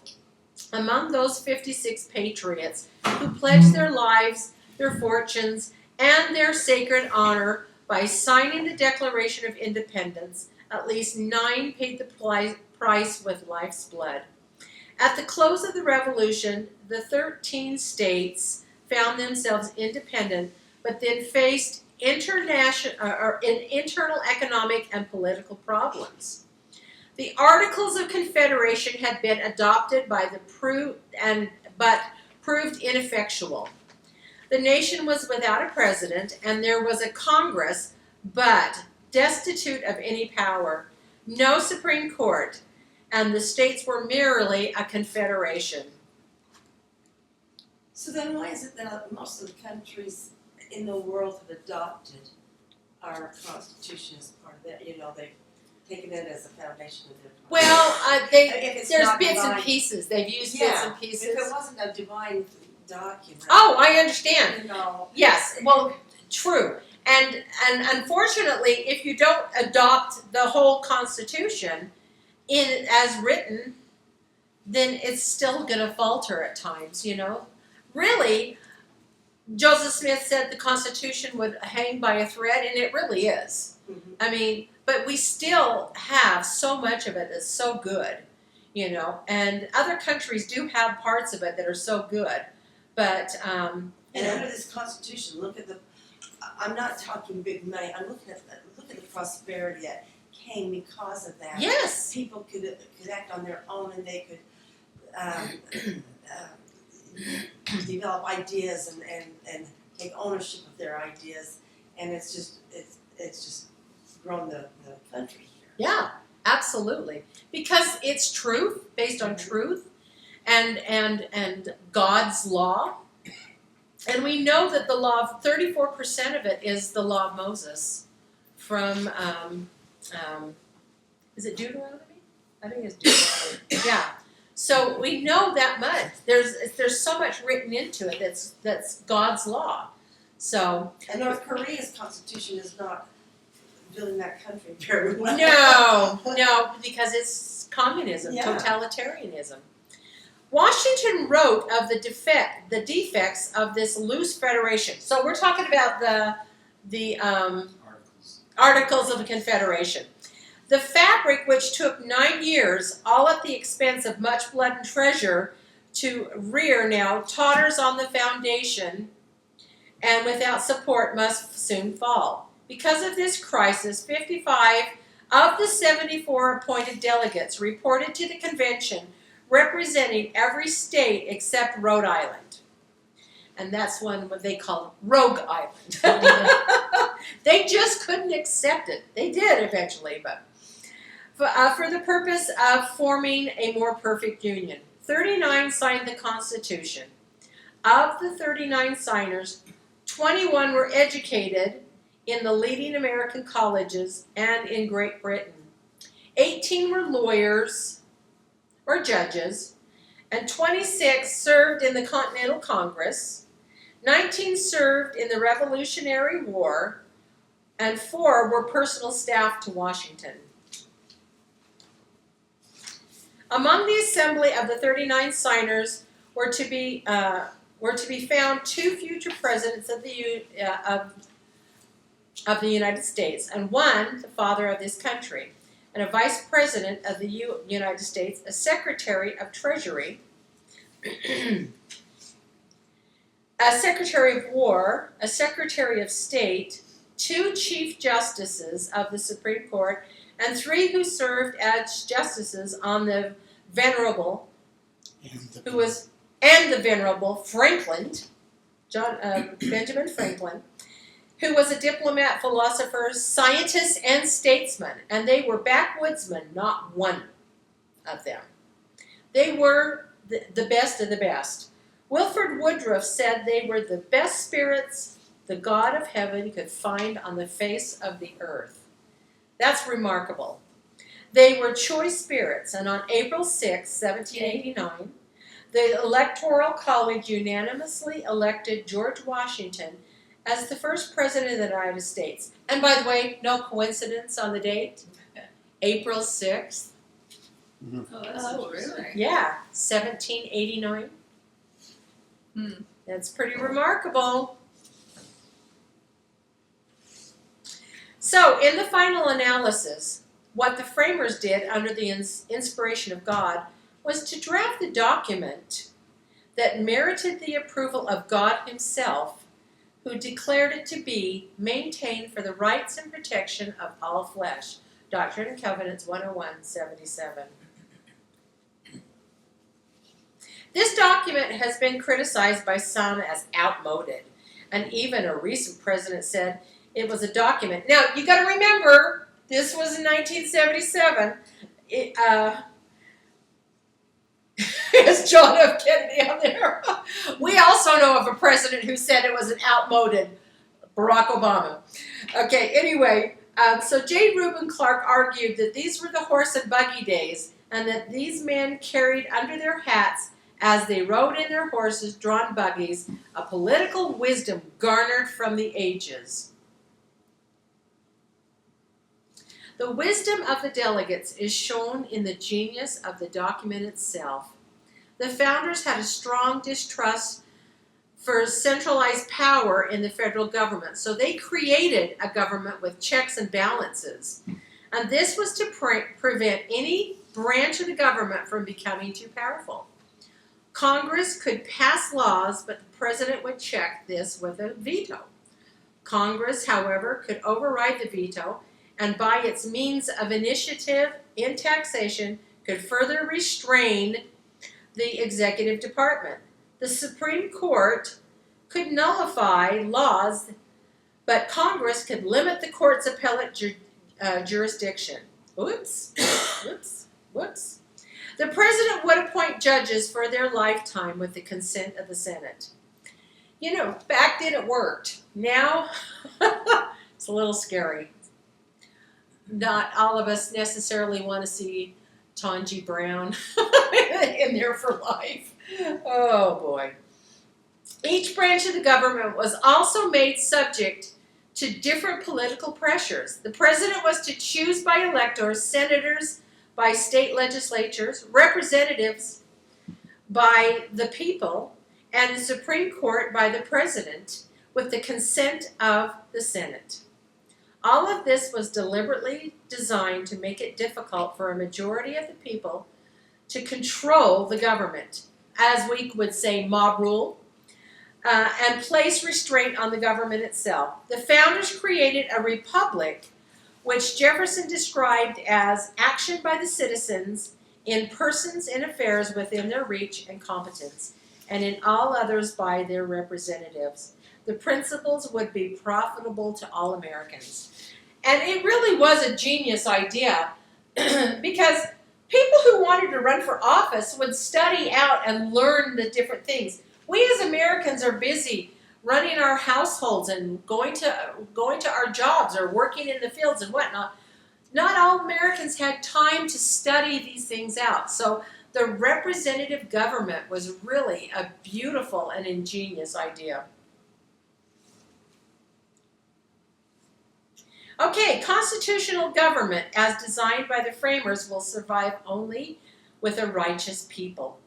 Among those 56 patriots who pledged their lives, their fortunes, and their sacred honor by signing the Declaration of Independence, at least 9 paid the price with life's blood. At the close of the Revolution, the 13 states found themselves independent, but then faced internal economic and political problems. The Articles of Confederation had been adopted by but proved ineffectual. The nation was without a president, and there was a Congress, but destitute of any power, no Supreme Court, and the states were merely a confederation. So then why is it that most of the countries in the world have adopted our Constitution as part of that? You know, they've taken it as a foundation of their country. Well, If it's there's not bits and divine- pieces. They've used bits and pieces. If it wasn't a divine document. Oh, I understand. You know. Yes, well, true. And unfortunately, if you don't adopt the whole Constitution in as written, then it's still going to falter at times, you know. Really, Joseph Smith said the Constitution would hang by a thread, and it really is. Mm-hmm. I mean, but we still have so much of it that's so good, you know, and other countries do have parts of it that are so good, but And under this Constitution, look at I'm not talking big money. I'm looking at the prosperity that came because of that. yes, People could act on their own, and they could develop ideas and take ownership of their ideas, and it's just grown the country here. yeah, absolutely, because it's truth based on truth, and God's law. And we know that the law of 34% of it is the law of Moses from, is it Deuteronomy? I think it's Deuteronomy. Yeah. So we know that much. There's so much written into it that's God's law. So And North Korea's constitution is not doing that country very well. no, because it's communism, Yeah. totalitarianism. Washington wrote of the defects of this loose federation. So we're talking about the Articles of the Confederation. The fabric, which took 9 years, all at the expense of much blood and treasure, to rear now totters on the foundation, and without support must soon fall. Because of this crisis, 55 of the 74 appointed delegates reported to the convention, representing every state except Rhode Island. And that's one what they call Rogue Island. They just couldn't accept it. They did eventually, but for the purpose of forming a more perfect union. 39 signed the Constitution. Of the 39 signers, 21 were educated in the leading American colleges and in Great Britain. 18 were lawyers or judges, and 26 served in the Continental Congress. 19 served in the Revolutionary War, and 4 were personal staff to Washington. Among the assembly of the 39 signers were to be found 2 future presidents of the United States, and 1 the father of this country, and a vice president of the United States, a secretary of Treasury, a secretary of War, a secretary of State, 2 chief justices of the Supreme Court, and 3 who served as justices on the Venerable, the Venerable Franklin, Benjamin Franklin, who was a diplomat, philosopher, scientist, and statesman, and they were backwoodsmen, not one of them. They were the best of the best. Wilford Woodruff said they were the best spirits the God of heaven could find on the face of the earth. That's remarkable. They were choice spirits, and on April 6, 1789, the Electoral College unanimously elected George Washington as the first president of the United States. And by the way, no coincidence on the date? April 6th. Oh, that's interesting. Yeah, 1789. That's pretty remarkable. So, in the final analysis, what the framers did under the inspiration of God was to draft the document that merited the approval of God himself, who declared it to be maintained for the rights and protection of all flesh. Doctrine and Covenants 101-77. This document has been criticized by some as outmoded, and even a recent president said it was a document. Now, you got to remember, this was in 1977. Is John F. Kennedy on there? We also know of a president who said it was an outmoded Barack Obama. Okay, anyway, so J. Reuben Clark argued that these were the horse and buggy days, and that these men carried under their hats, as they rode in their horses drawn buggies, a political wisdom garnered from the ages. The wisdom of the delegates is shown in the genius of the document itself. The founders had a strong distrust for centralized power in the federal government, so they created a government with checks and balances. And this was to prevent any branch of the government from becoming too powerful. Congress could pass laws, but the president would check this with a veto. Congress, however, could override the veto, and by its means of initiative in taxation could further restrain the executive department. The Supreme Court could nullify laws, but Congress could limit the court's appellate jurisdiction. Oops. The president would appoint judges for their lifetime with the consent of the Senate. You know, back then it worked. Now, it's a little scary. Not all of us necessarily want to see Tonji Brown in there for life. Oh boy. Each branch of the government was also made subject to different political pressures. The president was to choose by electors, senators by state legislatures, representatives by the people, and the Supreme Court by the president with the consent of the Senate. All of this was deliberately designed to make it difficult for a majority of the people to control the government, as we would say mob rule, and place restraint on the government itself. The founders created a republic which Jefferson described as action by the citizens in persons and affairs within their reach and competence, and in all others by their representatives. The principles would be profitable to all Americans. And it really was a genius idea because people who wanted to run for office would study out and learn the different things. We as Americans are busy running our households and going to our jobs or working in the fields and whatnot. Not all Americans had time to study these things out. So the representative government was really a beautiful and ingenious idea. Okay, constitutional government, as designed by the framers, will survive only with a righteous people.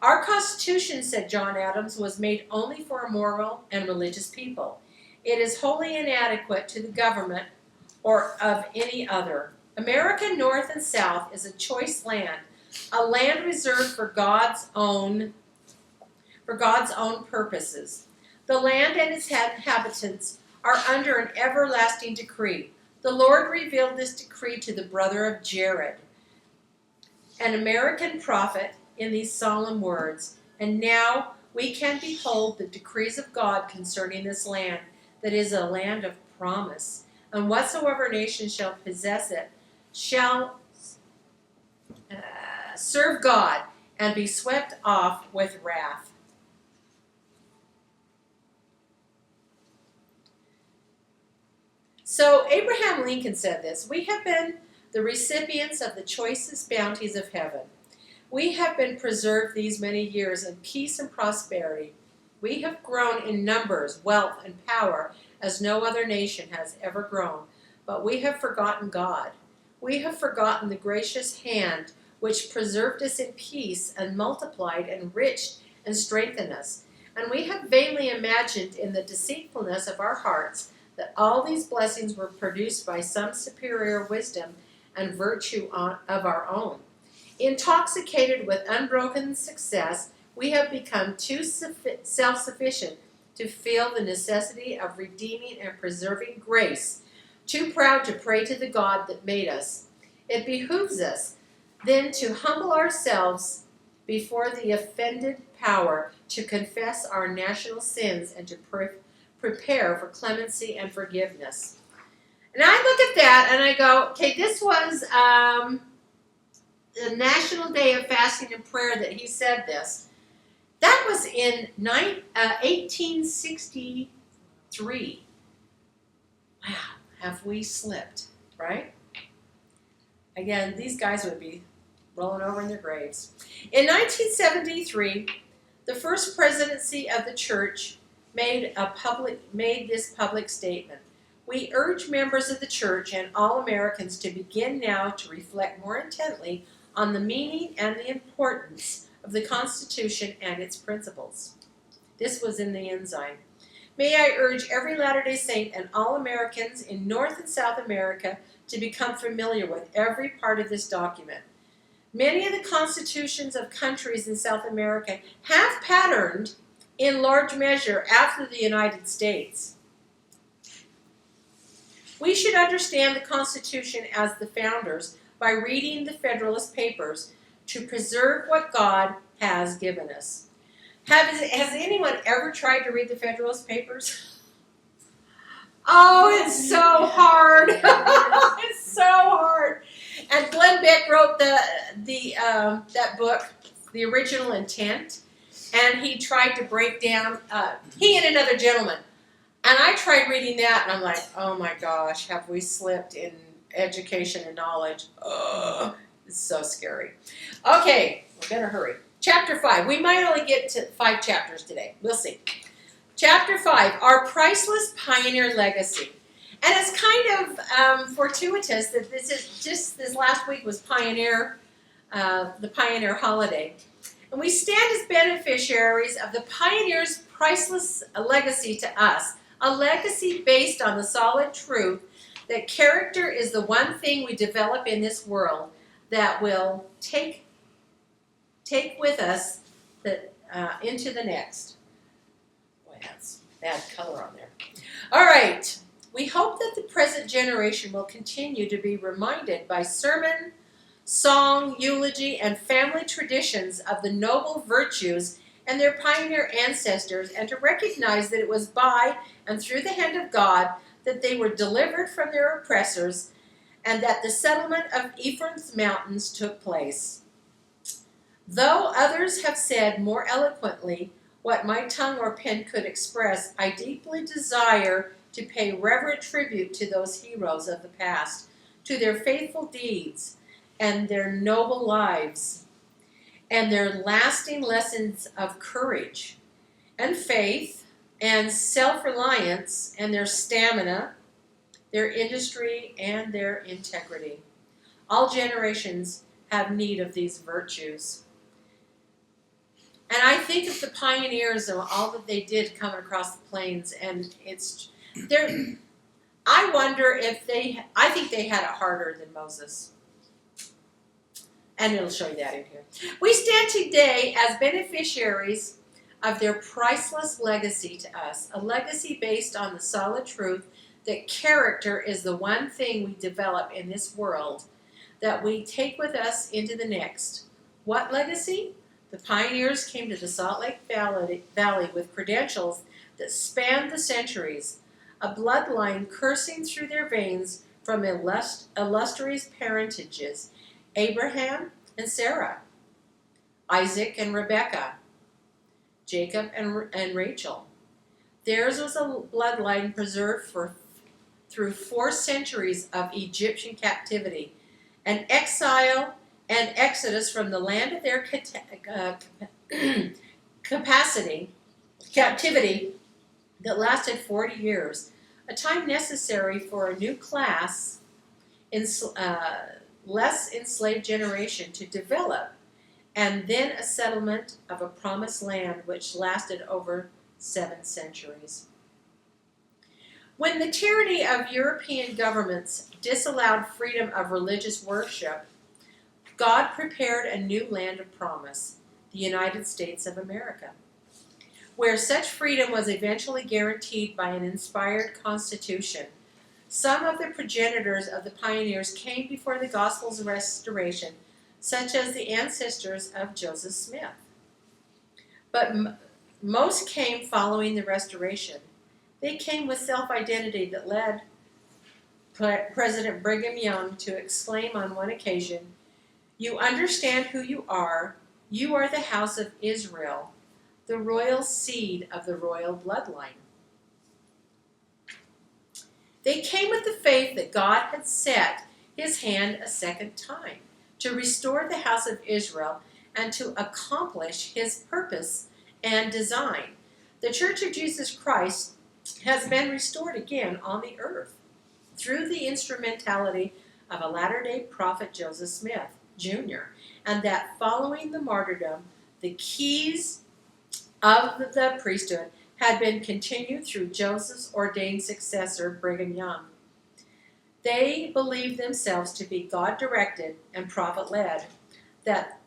Our Constitution, said John Adams, was made only for a moral and religious people. It is wholly inadequate to the government or of any other. America, North and South, is a choice land, a land reserved for God's own purposes. The land and its inhabitants are under an everlasting decree. The Lord revealed this decree to the brother of Jared, an American prophet, in these solemn words, and now we can behold the decrees of God concerning this land, that is a land of promise, and whatsoever nation shall possess it shall serve God and be swept off with wrath. So Abraham Lincoln said this: we have been the recipients of the choicest bounties of heaven. We have been preserved these many years in peace and prosperity. We have grown in numbers, wealth, and power as no other nation has ever grown. But we have forgotten God. We have forgotten the gracious hand which preserved us in peace and multiplied, enriched, and strengthened us. And we have vainly imagined in the deceitfulness of our hearts that all these blessings were produced by some superior wisdom and virtue of our own. Intoxicated with unbroken success, we have become too self-sufficient to feel the necessity of redeeming and preserving grace, too proud to pray to the God that made us. It behooves us then to humble ourselves before the offended power, to confess our national sins, and to prepare for clemency and forgiveness. And I look at that and I go, okay, this was the National Day of Fasting and Prayer that he said this. That was in 1863. Wow, have we slipped, right? Again, these guys would be rolling over in their graves. In 1973, the first presidency of the church made this public statement. We urge members of the church and all Americans to begin now to reflect more intently on the meaning and the importance of the Constitution and its principles. This was in the Ensign. May I urge every Latter-day Saint and all Americans in North and South America to become familiar with every part of this document. Many of the constitutions of countries in South America have patterned in large measure after the United States. We should understand the Constitution as the founders by reading the Federalist Papers to preserve what God has given us. Has anyone ever tried to read the Federalist Papers? Oh, it's so hard. It's so hard. And Glenn Beck wrote that book, The Original Intent, and he tried to break down, he and another gentleman. And I tried reading that, and I'm like, oh my gosh, have we slipped in education and knowledge? Ugh, it's so scary. Okay, we better hurry. Chapter 5. We might only get to 5 chapters today. We'll see. Chapter 5, Our Priceless Pioneer Legacy. And it's kind of fortuitous that this last week was the Pioneer holiday. And we stand as beneficiaries of the pioneers' priceless legacy to us, a legacy based on the solid truth that character is the one thing we develop in this world that will take with us into the next. Boy, that's bad color on there. All right. We hope that the present generation will continue to be reminded by sermon, song, eulogy, and family traditions of the noble virtues and their pioneer ancestors, and to recognize that it was by and through the hand of God that they were delivered from their oppressors, and that the settlement of Ephraim's mountains took place. Though others have said more eloquently what my tongue or pen could express, I deeply desire to pay reverent tribute to those heroes of the past, to their faithful deeds and their noble lives, and their lasting lessons of courage and faith and self-reliance, and their stamina, their industry, and their integrity. All generations have need of these virtues. And I think of the pioneers and all that they did coming across the plains, and I wonder if I think they had it harder than Moses. And it'll show you that in here. We stand today as beneficiaries of their priceless legacy to us, a legacy based on the solid truth that character is the one thing we develop in this world that we take with us into the next. What legacy? The pioneers came to the Salt Lake Valley with credentials that spanned the centuries, a bloodline coursing through their veins from illustrious parentages, Abraham and Sarah, Isaac and Rebekah, Jacob and Rachel. Theirs was a bloodline preserved through 4 centuries of Egyptian captivity, an exile and exodus from the land of their captivity that lasted 40 years, a time necessary for a new class, less enslaved generation to develop, and then a settlement of a promised land which lasted over 7 centuries. When the tyranny of European governments disallowed freedom of religious worship, God prepared a new land of promise, the United States of America, where such freedom was eventually guaranteed by an inspired constitution. Some of the progenitors of the pioneers came before the gospel's restoration, such as the ancestors of Joseph Smith. But most came following the restoration. They came with self-identity that led President Brigham Young to exclaim on one occasion, "You understand who you are. You are the house of Israel, the royal seed of the royal bloodline." They came with the faith that God had set his hand a second time to restore the house of Israel and to accomplish his purpose and design. The Church of Jesus Christ has been restored again on the earth through the instrumentality of a latter-day prophet, Joseph Smith, Jr., and that following the martyrdom, the keys of the priesthood had been continued through Joseph's ordained successor, Brigham Young. They believed themselves to be God-directed and prophet-led. That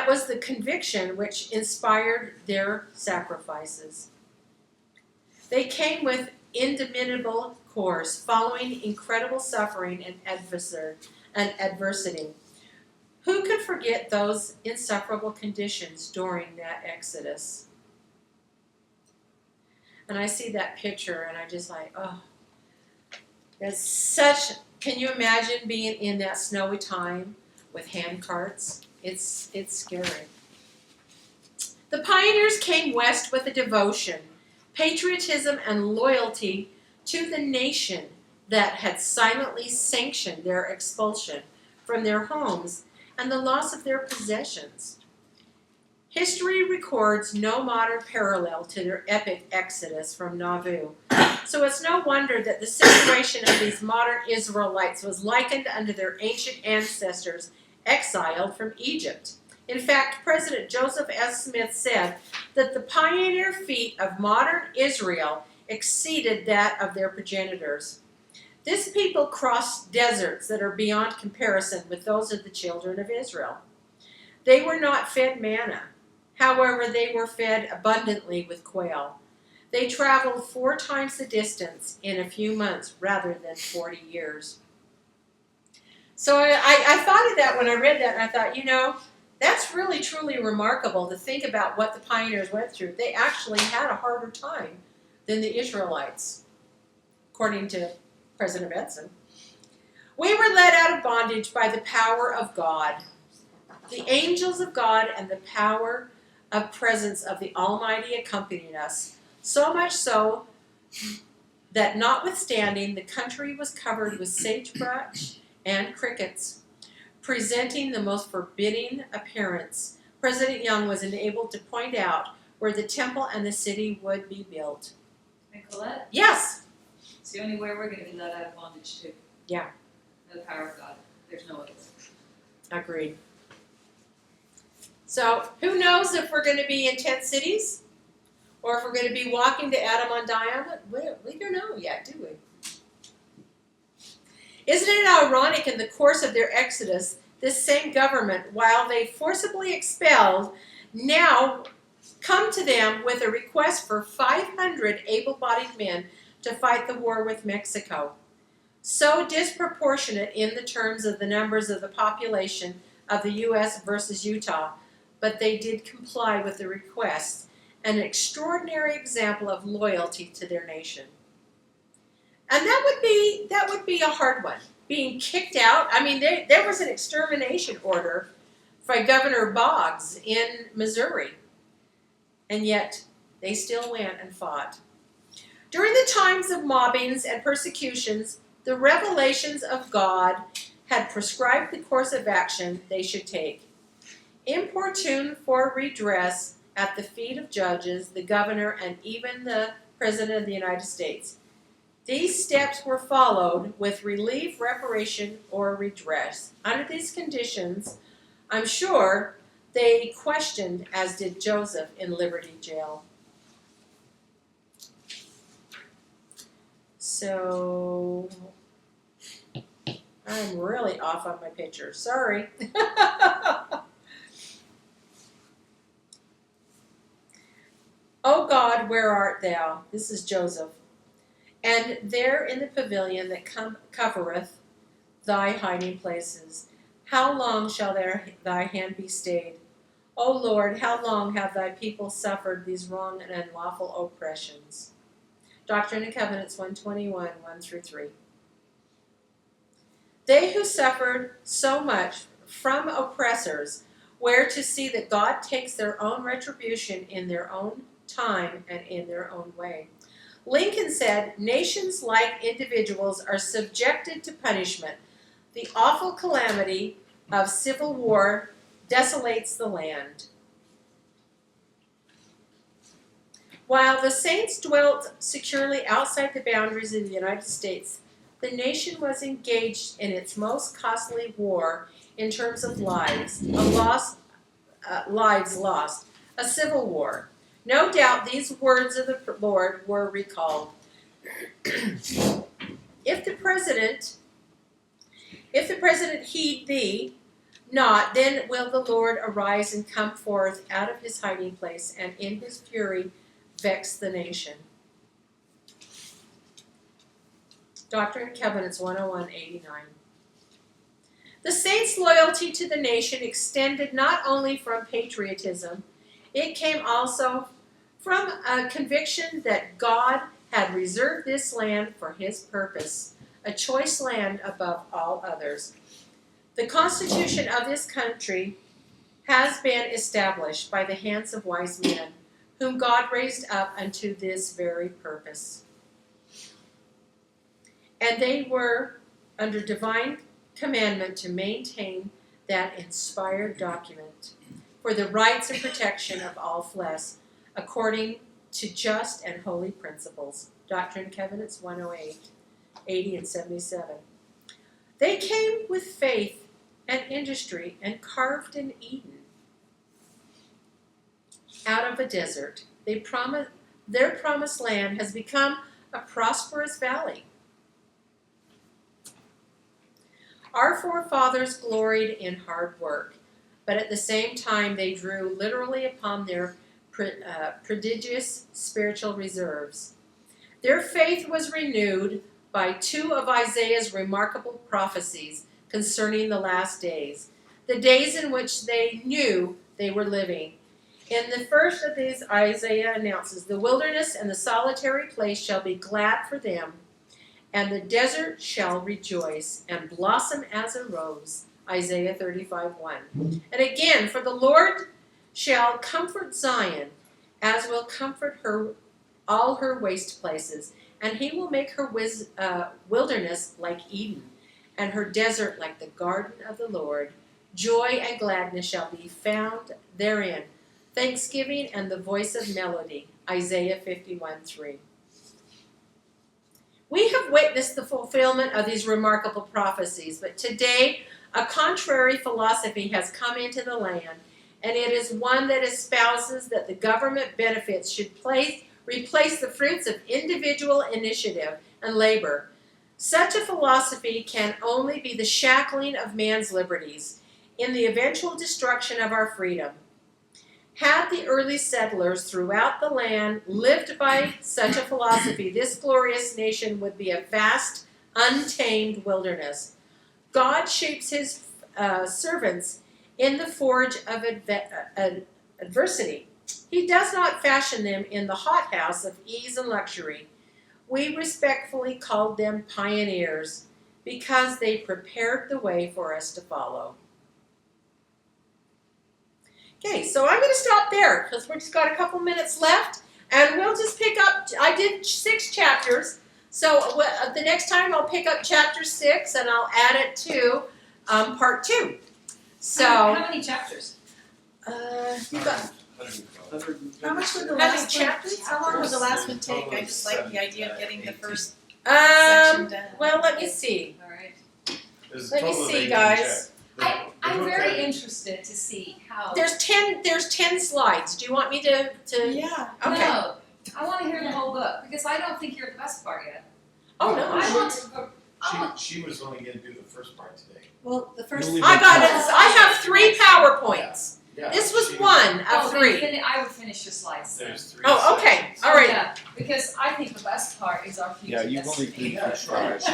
was the conviction which inspired their sacrifices. They came with indomitable course, following incredible suffering and adversity. Who could forget those insufferable conditions during that exodus? And I see that picture and I just like, oh, there's such, can you imagine being in that snowy time with hand carts? It's scary. The pioneers came west with a devotion, patriotism, and loyalty to the nation that had silently sanctioned their expulsion from their homes and the loss of their possessions. History records no modern parallel to their epic exodus from Nauvoo, so it's no wonder that the situation of these modern Israelites was likened unto their ancient ancestors exiled from Egypt. In fact, President Joseph S. Smith said that the pioneer feat of modern Israel exceeded that of their progenitors. This people crossed deserts that are beyond comparison with those of the children of Israel. They were not fed manna. However, they were fed abundantly with quail. They traveled 4 times the distance in a few months rather than 40 years. So I thought of that when I read that, and I thought, you know, that's really, truly remarkable to think about what the pioneers went through. They actually had a harder time than the Israelites, according to President Benson. We were led out of bondage by the power of God. The angels of God and the power of presence of the Almighty accompanied us, so much so that notwithstanding the country was covered with sagebrush and crickets, presenting the most forbidding appearance, President Young was enabled to point out where the temple and the city would be built. Nicolette? Yes. It's the only way we're gonna be let out of bondage too. Yeah. The power of God. There's no other way. Agreed. So, who knows if we're going to be in tent cities or if we're going to be walking to Adam on Diamond? We don't know yet, do we? Isn't it ironic in the course of their exodus, this same government, while they forcibly expelled, now come to them with a request for 500 able-bodied men to fight the war with Mexico? So disproportionate in the terms of the numbers of the population of the U.S. versus Utah, but they did comply with the request, an extraordinary example of loyalty to their nation. And that would be a hard one, being kicked out. I mean, there was an extermination order by Governor Boggs in Missouri, and yet they still went and fought. During the times of mobbings and persecutions, the revelations of God had prescribed the course of action they should take. Importune for redress at the feet of judges, the governor, and even the President of the United States. These steps were followed with relief, reparation, or redress. Under these conditions, I'm sure they questioned, as did Joseph in Liberty Jail. So, I'm really off on my picture. Sorry. O God, where art thou? This is Joseph. And there in the pavilion that covereth thy hiding places, how long shall thy hand be stayed? O Lord, how long have thy people suffered these wrong and unlawful oppressions? Doctrine and Covenants 121, 1-3. They who suffered so much from oppressors were to see that God takes their own retribution in their own time and in their own way. Lincoln said, nations like individuals are subjected to punishment. The awful calamity of civil war desolates the land. While the saints dwelt securely outside the boundaries of the United States, the nation was engaged in its most costly war in terms of lives lost, a civil war. No doubt these words of the Lord were recalled. If the president heed thee not, then will the Lord arise and come forth out of his hiding place, and in his fury vex the nation. Doctrine and Covenants 101-89. The saints' loyalty to the nation extended not only from patriotism, it came also from a conviction that God had reserved this land for his purpose, a choice land above all others. The Constitution of this country has been established by the hands of wise men, whom God raised up unto this very purpose. And they were under divine commandment to maintain that inspired document for the rights and protection of all flesh, according to just and holy principles. Doctrine and Covenants 108, 80 and 77. They came with faith and industry and carved an Eden out of a desert. Their promised land has become a prosperous valley. Our forefathers gloried in hard work, but at the same time they drew literally upon their prodigious spiritual reserves. Their faith was renewed by two of Isaiah's remarkable prophecies concerning the last days, the days in which they knew they were living. In the first of these, Isaiah announces, the wilderness and the solitary place shall be glad for them, and the desert shall rejoice and blossom as a rose. Isaiah 35:1. And again, for the Lord shall comfort Zion, as will comfort her all her waste places, and he will make her wilderness like Eden, and her desert like the garden of the Lord. Joy and gladness shall be found therein, thanksgiving and the voice of melody. Isaiah 51:3. We have witnessed the fulfillment of these remarkable prophecies, but today a contrary philosophy has come into the land, and it is one that espouses that the government benefits should replace the fruits of individual initiative and labor. Such a philosophy can only be the shackling of man's liberties in the eventual destruction of our freedom. Had the early settlers throughout the land lived by such a philosophy, this glorious nation would be a vast, untamed wilderness. God shapes his servants in the forge of adversity. He does not fashion them in the hothouse of ease and luxury. We respectfully called them pioneers because they prepared the way for us to follow. Okay, so I'm going to stop there because we've just got a couple minutes left, and we'll just pick up. I did 6 chapters, so the next time I'll pick up chapter 6 and I'll add it to part 2. So How many chapters? you got How much would the How many last one, chapters? how long would the last one take? I just like the idea of getting the 18. first section done. well, let me see. All right. There's a Let me total of see, 18 guys. chapters. I'm The book very had- interested to see how. There's 10 slides. Do you want me to Yeah. Okay. No, I want to hear the whole book because I don't think you're at the best part yet. Oh no. I want to. She was only going to do the first part today. Well, the first. Only I got it. I have 3 PowerPoints. Yeah, This was she- 1 of Oh, 3. then I would finish your slides. then. There's 3 Oh, okay. sections. All right. Yeah, because I think the best part is our future. Yeah, you've only destiny. been through Yeah, slides.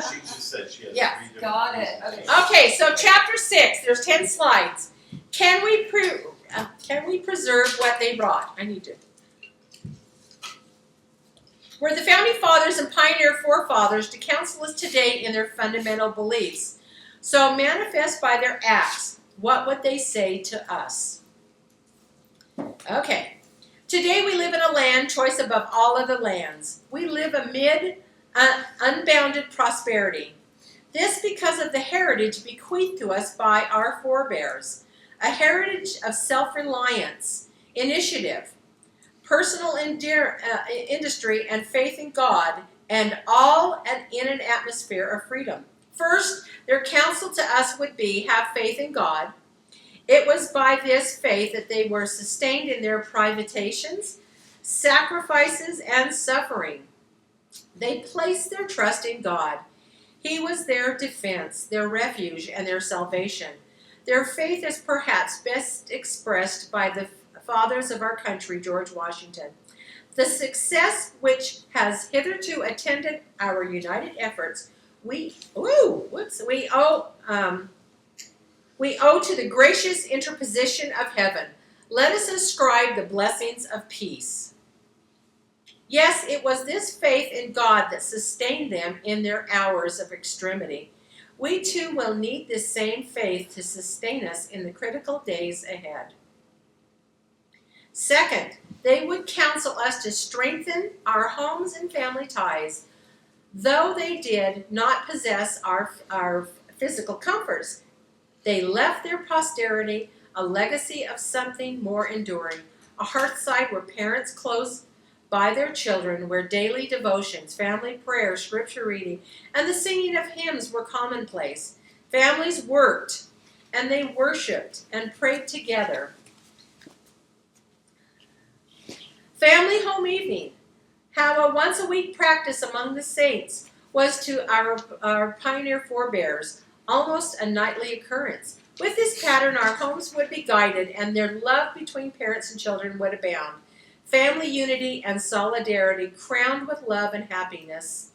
she just said she has Yeah. 3 different Got it. presentations. Okay, so chapter 6. There's 10 slides. Can we preserve what they brought? I need to. Were the founding fathers and pioneer forefathers to counsel us today in their fundamental beliefs? So manifest by their acts, what would they say to us? Okay. Today we live in a land choice above all other lands. We live amid unbounded prosperity. This because of the heritage bequeathed to us by our forebears. A heritage of self-reliance, initiative, personal industry, and faith in God, and all in an atmosphere of freedom. First, their counsel to us would be, have faith in God. It was by this faith that they were sustained in their privations, sacrifices, and suffering. They placed their trust in God. He was their defense, their refuge, and their salvation. Their faith is perhaps best expressed by the fathers of our country, George Washington. The success which has hitherto attended our united efforts, we owe to the gracious interposition of heaven. Let us ascribe the blessings of peace. Yes, it was this faith in God that sustained them in their hours of extremity. We too will need this same faith to sustain us in the critical days ahead. Second, they would counsel us to strengthen our homes and family ties, though they did not possess our physical comforts. They left their posterity a legacy of something more enduring, a hearthside where parents close by their children, where daily devotions, family prayer, scripture reading, and the singing of hymns were commonplace. Families worked, and they worshiped and prayed together. Family home evening, how a once-a-week practice among the saints was to our pioneer forebears, almost a nightly occurrence. With this pattern, our homes would be guided, and their love between parents and children would abound. Family unity and solidarity, crowned with love and happiness,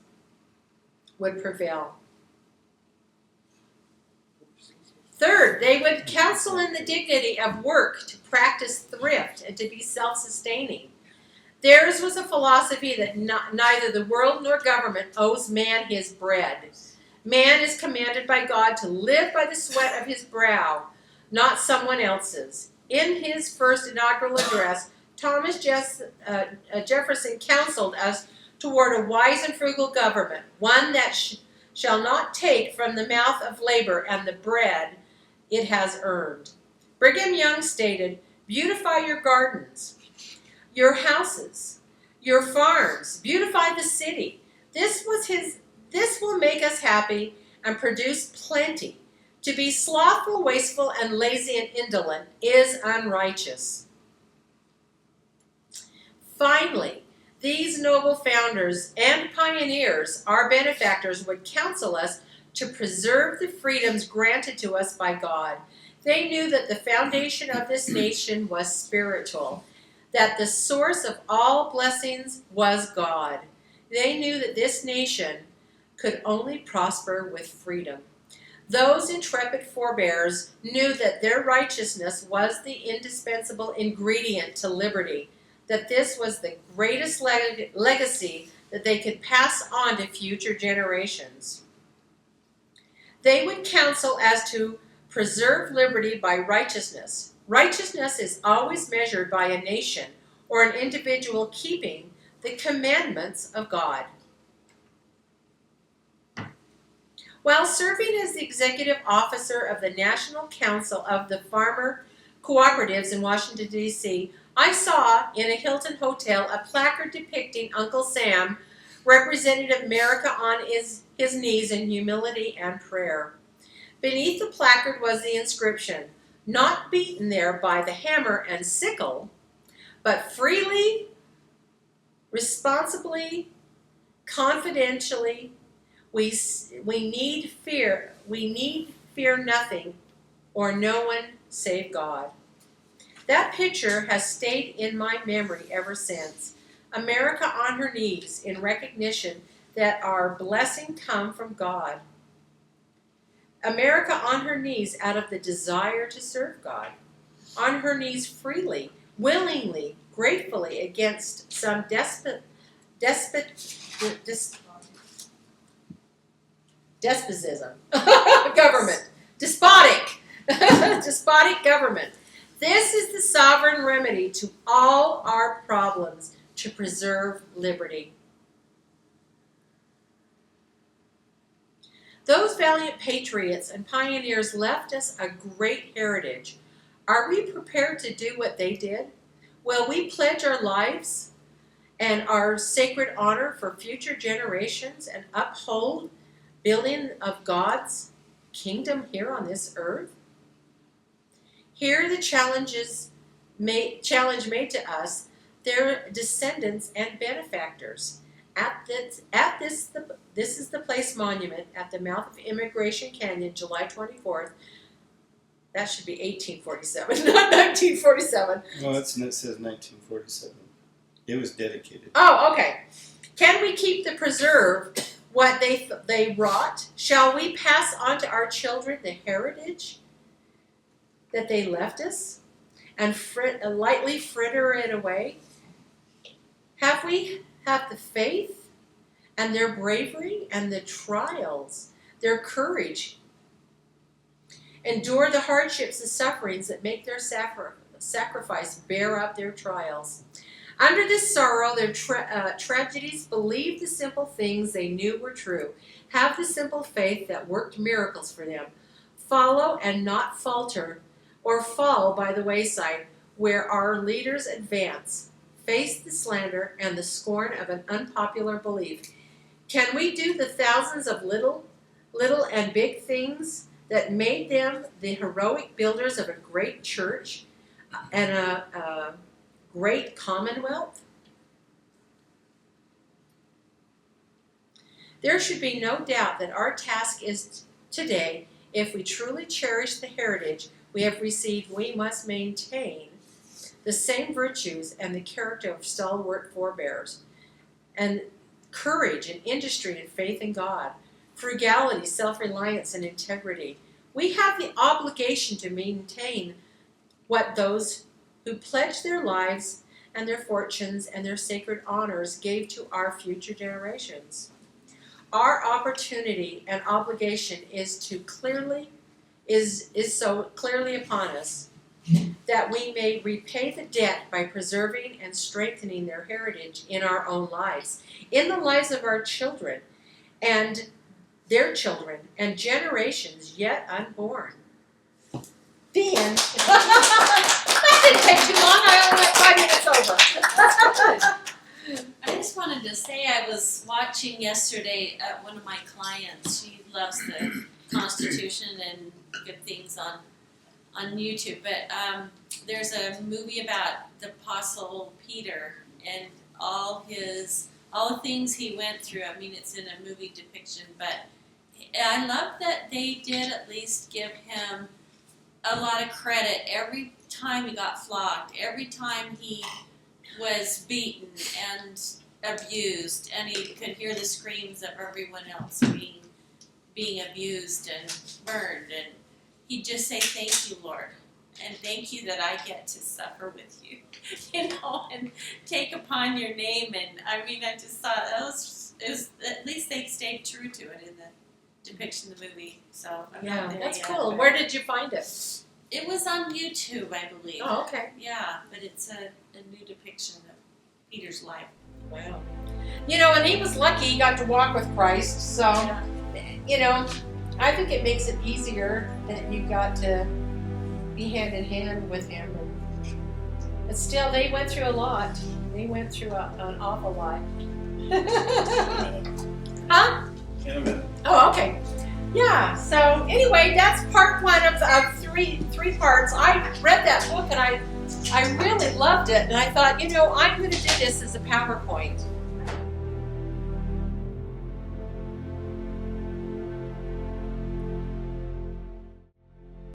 would prevail. Third, they would counsel in the dignity of work, to practice thrift, and to be self-sustaining. Theirs was a philosophy that neither the world nor government owes man his bread. Man is commanded by God to live by the sweat of his brow, not someone else's. In his first inaugural address, Thomas Jefferson counseled us toward a wise and frugal government, one that shall not take from the mouth of labor and the bread it has earned. Brigham Young stated, "Beautify your gardens, your houses, your farms, beautify the city, This will make us happy and produce plenty. To be slothful, wasteful, and lazy and indolent is unrighteous. Finally, these noble founders and pioneers, our benefactors, would counsel us to preserve the freedoms granted to us by God. They knew that the foundation of this nation was spiritual, that the source of all blessings was God. They knew that this nation could only prosper with freedom. Those intrepid forebears knew that their righteousness was the indispensable ingredient to liberty, that this was the greatest legacy that they could pass on to future generations. They would counsel as to preserve liberty by righteousness. Righteousness is always measured by a nation or an individual keeping the commandments of God. While serving as the executive officer of the National Council of the Farmer Cooperatives in Washington, D.C., I saw in a Hilton hotel a placard depicting Uncle Sam representing America on his knees in humility and prayer. Beneath the placard was the inscription, "Not beaten there by the hammer and sickle, but freely, responsibly, confidentially, we need fear nothing or no one save God." That picture has stayed in my memory ever since. America on her knees in recognition that our blessing come from God. America on her knees out of the desire to serve God. On her knees freely, willingly, gratefully against some despotism. Government. Despotic government. This is the sovereign remedy to all our problems, to preserve liberty. Those valiant patriots and pioneers left us a great heritage. Are we prepared to do what they did? Will we pledge our lives and our sacred honor for future generations and uphold building of God's kingdom here on this earth? Here the challenge made to us, their descendants and benefactors. This is the place monument at the mouth of Immigration Canyon, July 24th. That should be 1847, not 1947. No, it says 1947. It was dedicated. Oh, okay. Can we keep the preserve what they wrought? Shall we pass on to our children the heritage that they left us and lightly fritter it away? Have we the faith and their bravery and the trials, their courage, endure the hardships and sufferings that make their sacrifice bear up their trials? Under this sorrow, their tragedies, believe the simple things they knew were true. Have the simple faith that worked miracles for them. Follow and not falter or fall by the wayside where our leaders advance. Face the slander and the scorn of an unpopular belief. Can we do the thousands of little and big things that made them the heroic builders of a great church and a great commonwealth? There should be no doubt that our task is today, if we truly cherish the heritage we have received, we must maintain the same virtues and the character of stalwart forebears, and courage and industry and faith in God, frugality, self-reliance, and integrity. We have the obligation to maintain what those who pledged their lives and their fortunes and their sacred honors gave to our future generations. Our opportunity and obligation is so clearly upon us that we may repay the debt by preserving and strengthening their heritage in our own lives, in the lives of our children and their children and generations yet unborn. The end. That didn't take too long. I only went 5 minutes over. I just wanted to say I was watching yesterday one of my clients. She loves the Constitution and good things on YouTube. But there's a movie about the Apostle Peter and all the things he went through. I mean, it's in a movie depiction, but I love that they did at least give him a lot of credit every time he got flogged, every time he was beaten and abused, and he could hear the screams of everyone else being abused and burned, and he'd just say, "Thank you, Lord, and thank you that I get to suffer with you," and take upon your name. And I mean, I just thought at least they stayed true to it in the depiction of the movie. So I'm not there That's yet, cool. but Where did you find it? it was on YouTube, I believe. Oh, okay. Yeah, but it's a new depiction of Peter's life. Wow. And he was lucky he got to walk with Christ, so, I think it makes it easier that you got to be hand in hand with him. But still, they went through a lot. They went through an awful lot. Huh? In a minute. Oh, okay. Yeah, so anyway, that's part one of three parts. I read that book and I really loved it, and I thought, I'm going to do this as a PowerPoint.